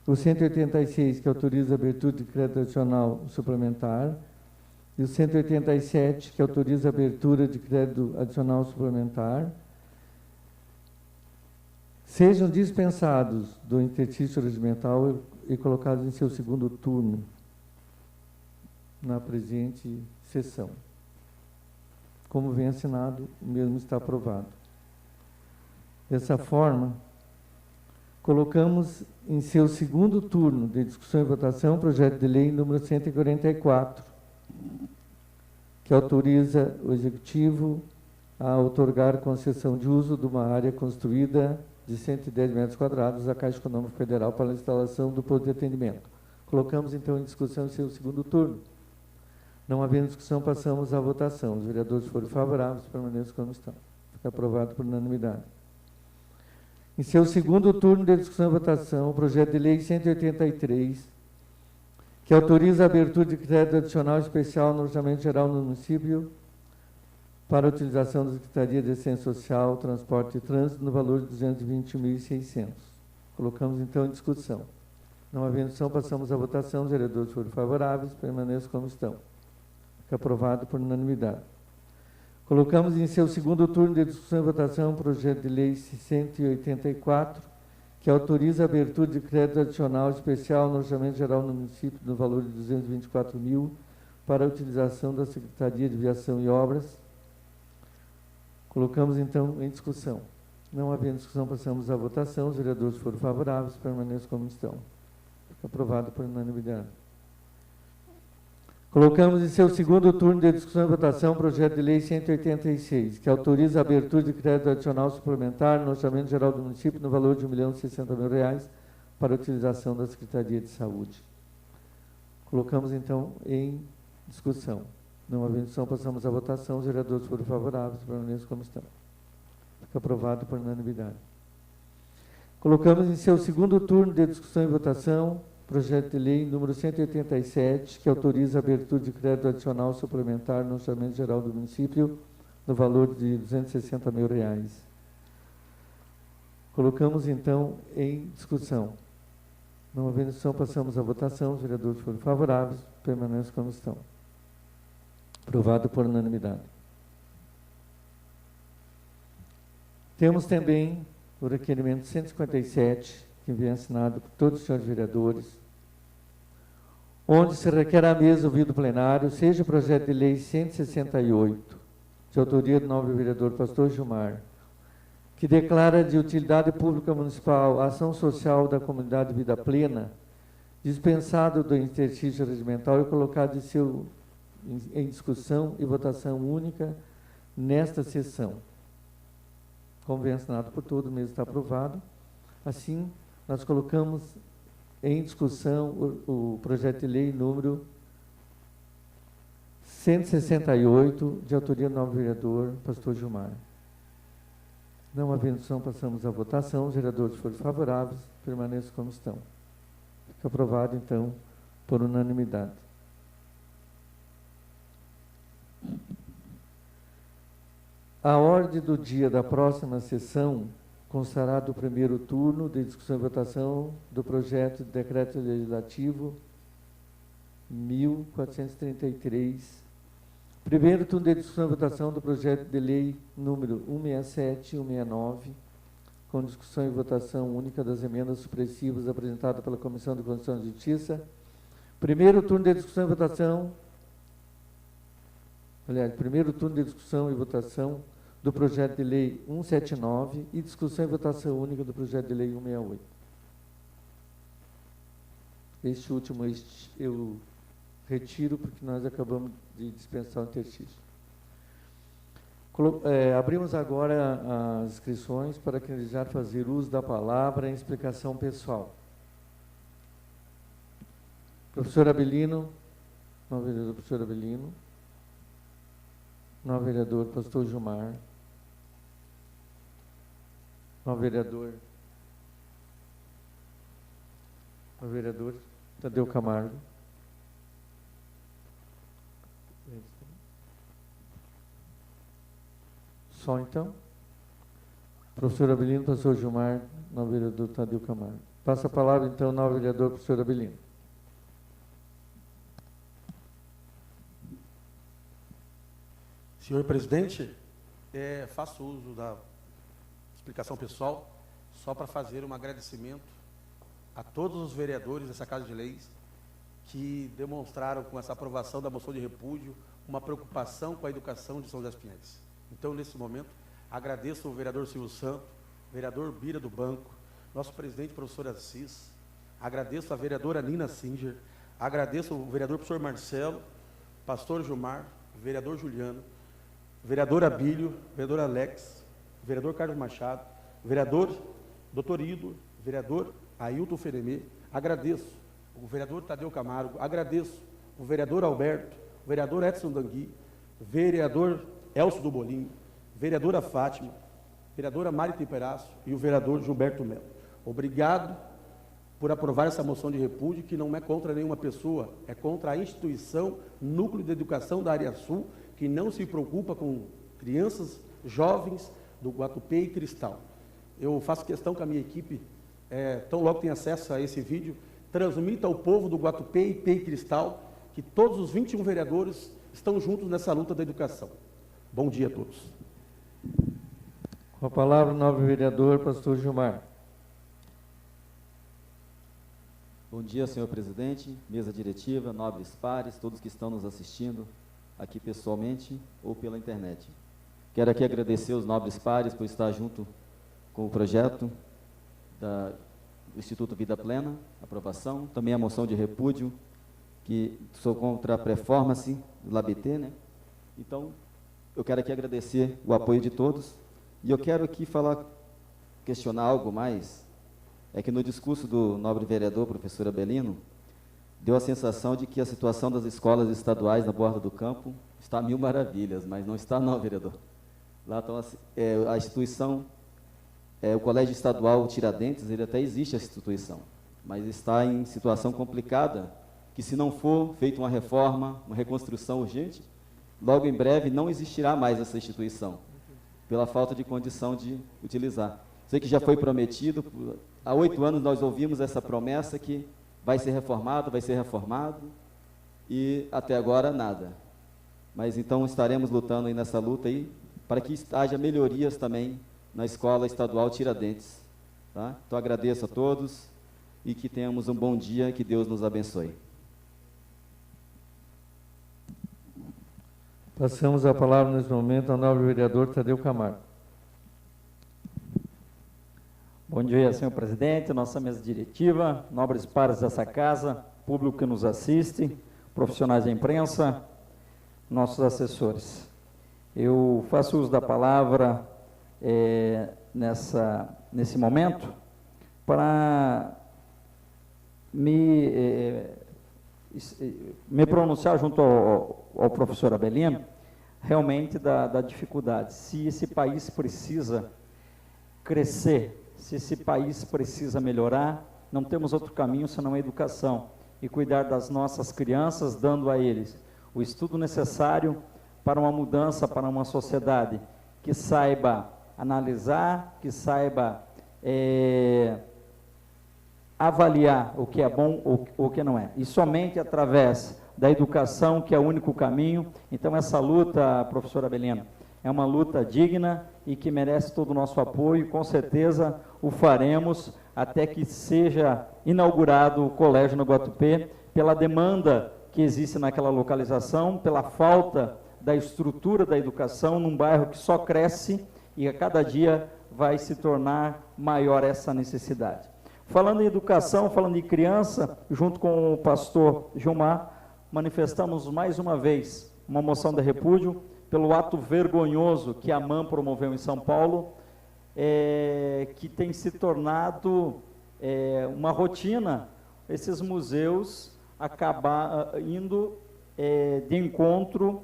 [SPEAKER 1] o 186, que autoriza a abertura de crédito adicional suplementar, e o 187, que autoriza a abertura de crédito adicional suplementar, sejam dispensados do interstício regimental e colocados em seu segundo turno na presente sessão. Como vem assinado, o mesmo está aprovado. Dessa forma, colocamos em seu segundo turno de discussão e votação o projeto de lei número 144, que autoriza o Executivo a outorgar concessão de uso de uma área construída de 110 metros quadrados à Caixa Econômica Federal para a instalação do posto de atendimento. Colocamos, então, em discussão em seu segundo turno. Não havendo discussão, passamos à votação. Os vereadores forem favoráveis, permaneçam como estão. Fica aprovado por unanimidade. Em seu segundo turno de discussão e votação, o projeto de lei 183, que autoriza a abertura de crédito adicional especial no Orçamento Geral no município para a utilização da Secretaria de Assistência Social, Transporte e Trânsito, no valor de 220.600. Colocamos, então, em discussão. Não havendo discussão, passamos à votação. Os vereadores forem favoráveis, permaneçam como estão. Fica aprovado por unanimidade. Colocamos em seu segundo turno de discussão e votação o projeto de lei 184, que autoriza a abertura de crédito adicional especial no Orçamento Geral no município, no valor de 224.000, para a utilização da Secretaria de Viação e Obras. Colocamos, então, em discussão. Não havendo discussão, passamos à votação. Os vereadores foram favoráveis, permaneçam como estão. Fica aprovado por unanimidade. Colocamos em seu segundo turno de discussão e votação o projeto de lei 186, que autoriza a abertura de crédito adicional suplementar no Orçamento Geral do município no valor de R$1.060.000 para a utilização da Secretaria de Saúde. Colocamos, então, em discussão. Não havendo discussão, passamos à votação. Os vereadores foram favoráveis, permaneçam como estão. Fica aprovado por unanimidade. Colocamos em seu segundo turno de discussão e votação o projeto de lei número 187, que autoriza a abertura de crédito adicional suplementar no Orçamento Geral do município no valor de R$260.000. Colocamos, então, em discussão. Não havendo discussão, passamos à votação. Os vereadores foram favoráveis, permaneçam como estão. Aprovado por unanimidade. Temos também o requerimento 157, que vem assinado por todos os senhores vereadores, onde se requer à mesa ouvido o plenário, seja o projeto de lei 168, de autoria do nobre vereador Pastor Gilmar, que declara de utilidade pública municipal a ação social da comunidade Vida Plena, dispensado do interstício regimental e colocado em discussão e votação única nesta sessão. Como vem assinado por todos, o mesmo está aprovado. Assim, nós colocamos em discussão o projeto de lei número 168, de autoria do novo vereador Pastor Gilmar. Não havendo discussão, passamos à votação. Os vereadores forem favoráveis, permaneçam como estão. Fica aprovado, então, por unanimidade. A ordem do dia da próxima sessão constará do primeiro turno de discussão e votação do projeto de decreto legislativo 1433. Primeiro turno de discussão e votação do projeto de lei número 167 e 169, com discussão e votação única das emendas supressivas apresentadas pela Comissão de Constituição e Justiça. Primeiro turno de discussão e votação, primeiro turno de discussão e votação do projeto de lei 179 e discussão e votação única do projeto de lei 168. Este último eu retiro porque nós acabamos de dispensar o interstício. Abrimos agora as inscrições para quem desejar fazer uso da palavra em explicação pessoal. Professor Abelino, novo vereador professor Abelino, novo vereador Pastor Gilmar, novo vereador O vereador Tadeu Camargo. Só então. Professor Abelino, professor Gilmar, novo vereador Tadeu Camargo. Passa a palavra, então, ao novo vereador, professor Abelino.
[SPEAKER 6] Senhor presidente, faço uso da explicação pessoal só para fazer um agradecimento a todos os vereadores dessa Casa de Leis que demonstraram com essa aprovação da moção de repúdio uma preocupação com a educação de São José dos Pinhais. Então, nesse momento, agradeço ao vereador Silvio Santo, vereador Bira do Banco, nosso presidente, professor Assis, agradeço a vereadora Nina Singer, agradeço ao vereador professor Marcelo, pastor Gilmar, vereador Juliano, vereador Abílio, vereador Alex, vereador Carlos Machado, vereador Dr. Ido, vereador Ailton Feremê, agradeço o vereador Tadeu Camargo, agradeço o vereador Alberto, o vereador Edson Dangui, vereador Elcio do Bolinho, vereadora Fátima, vereadora Mari Temperaço e o vereador Gilberto Melo. Obrigado por aprovar essa moção de repúdio, que não é contra nenhuma pessoa, é contra a instituição Núcleo de Educação da Área Sul, que não se preocupa com crianças, jovens do Guatupê e Cristal. Eu faço questão que a minha equipe, tão logo tem acesso a esse vídeo, transmita ao povo do Guatupê, IP e Cristal, que todos os 21 vereadores estão juntos nessa luta da educação. Bom dia a todos.
[SPEAKER 1] Com a palavra, o novo vereador, pastor Gilmar.
[SPEAKER 7] Bom dia, senhor presidente, mesa diretiva, nobres pares, todos que estão nos assistindo aqui pessoalmente ou pela internet. Quero aqui agradecer os nobres pares por estar junto com o projeto do Instituto Vida Plena, aprovação, também a moção de repúdio, que sou contra a performance do LABT, né? Então, eu quero aqui agradecer o apoio de todos, e eu quero aqui questionar algo mais, é que no discurso do nobre vereador, professor Abelino, deu a sensação de que a situação das escolas estaduais na borda do campo está a mil maravilhas, mas não está não, vereador. Lá estão a instituição, o Colégio Estadual Tiradentes, ele até existe essa instituição, mas está em situação complicada, que se não for feita uma reforma, uma reconstrução urgente, logo em breve não existirá mais essa instituição, pela falta de condição de utilizar. Sei que já foi prometido, há 8 anos nós ouvimos essa promessa que vai ser reformado, e até agora nada. Mas então estaremos lutando aí nessa luta aí, para que haja melhorias também na Escola Estadual Tiradentes. Tá? Então agradeço a todos e que tenhamos um bom dia e que Deus nos abençoe.
[SPEAKER 1] Passamos a palavra nesse momento ao nobre vereador Tadeu Camargo.
[SPEAKER 3] Bom dia, senhor presidente, nossa mesa diretiva, nobres pares dessa casa, público que nos assiste, profissionais da imprensa, nossos assessores. Eu faço uso da palavra nesse momento para me pronunciar junto ao professor Abelino, realmente da dificuldade. Se esse país precisa crescer, se esse país precisa melhorar, não temos outro caminho senão a educação e cuidar das nossas crianças, dando a eles o estudo necessário para uma mudança, para uma sociedade que saiba analisar, que saiba avaliar o que é bom ou o que não é. E somente através da educação, que é o único caminho. Então, essa luta, professor Abelino, é uma luta digna e que merece todo o nosso apoio. Com certeza o faremos até que seja inaugurado o colégio no Guatupê, pela demanda que existe naquela localização, pela falta da estrutura da educação num bairro que só cresce e a cada dia vai se tornar maior essa necessidade. Falando em educação, falando em criança, junto com o pastor Gilmar, manifestamos mais uma vez uma moção de repúdio pelo ato vergonhoso que a AMAN promoveu em São Paulo, que tem se tornado uma rotina, esses museus acabar indo de encontro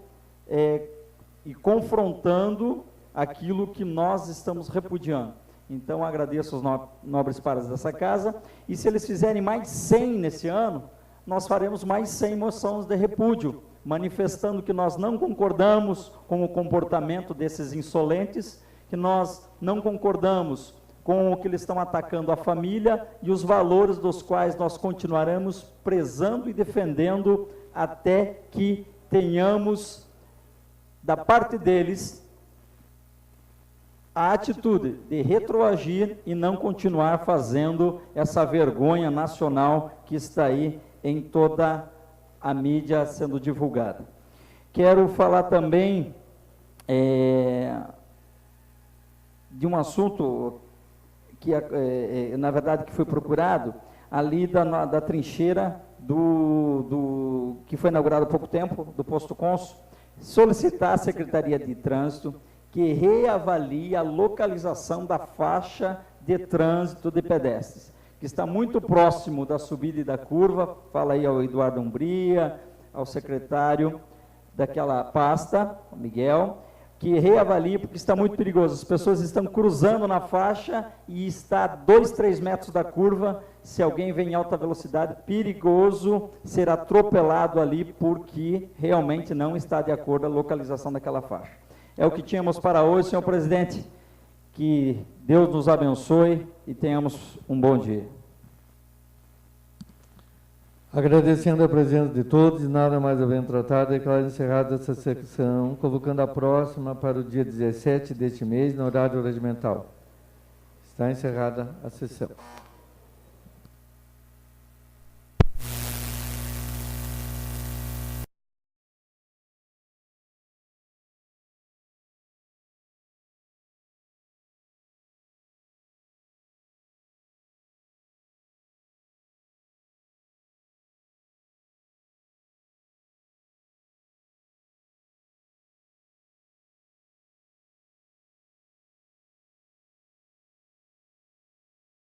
[SPEAKER 3] e confrontando aquilo que nós estamos repudiando.
[SPEAKER 8] Então, agradeço aos nobres pares dessa casa, e se eles fizerem mais 100 nesse ano, nós faremos mais 100 moções de repúdio, manifestando que nós não concordamos com o comportamento desses insolentes, que nós não concordamos com o que eles estão atacando a família e os valores dos quais nós continuaremos prezando e defendendo até que tenhamos, da parte deles, a atitude de retroagir e não continuar fazendo essa vergonha nacional que está aí em toda a mídia sendo divulgada. Quero falar também de um assunto que, na verdade, que foi procurado ali da trincheira que foi inaugurado há pouco tempo, do posto Consul, solicitar à Secretaria de Trânsito que reavalie a localização da faixa de trânsito de pedestres, que está muito próximo da subida e da curva. Fala aí ao Eduardo Umbria, ao secretário daquela pasta, o Miguel, que reavalie, porque está muito perigoso. As pessoas estão cruzando na faixa e está a 2, 3 metros da curva. Se alguém vem em alta velocidade, perigoso ser atropelado ali, porque realmente não está de acordo a localização daquela faixa. É o que tínhamos para hoje, senhor presidente. Que Deus nos abençoe e tenhamos um bom dia.
[SPEAKER 1] Agradecendo a presença de todos, e nada mais havendo tratado, declaro encerrada essa sessão, convocando a próxima para o dia 17 deste mês, no horário regimental. Está encerrada a sessão.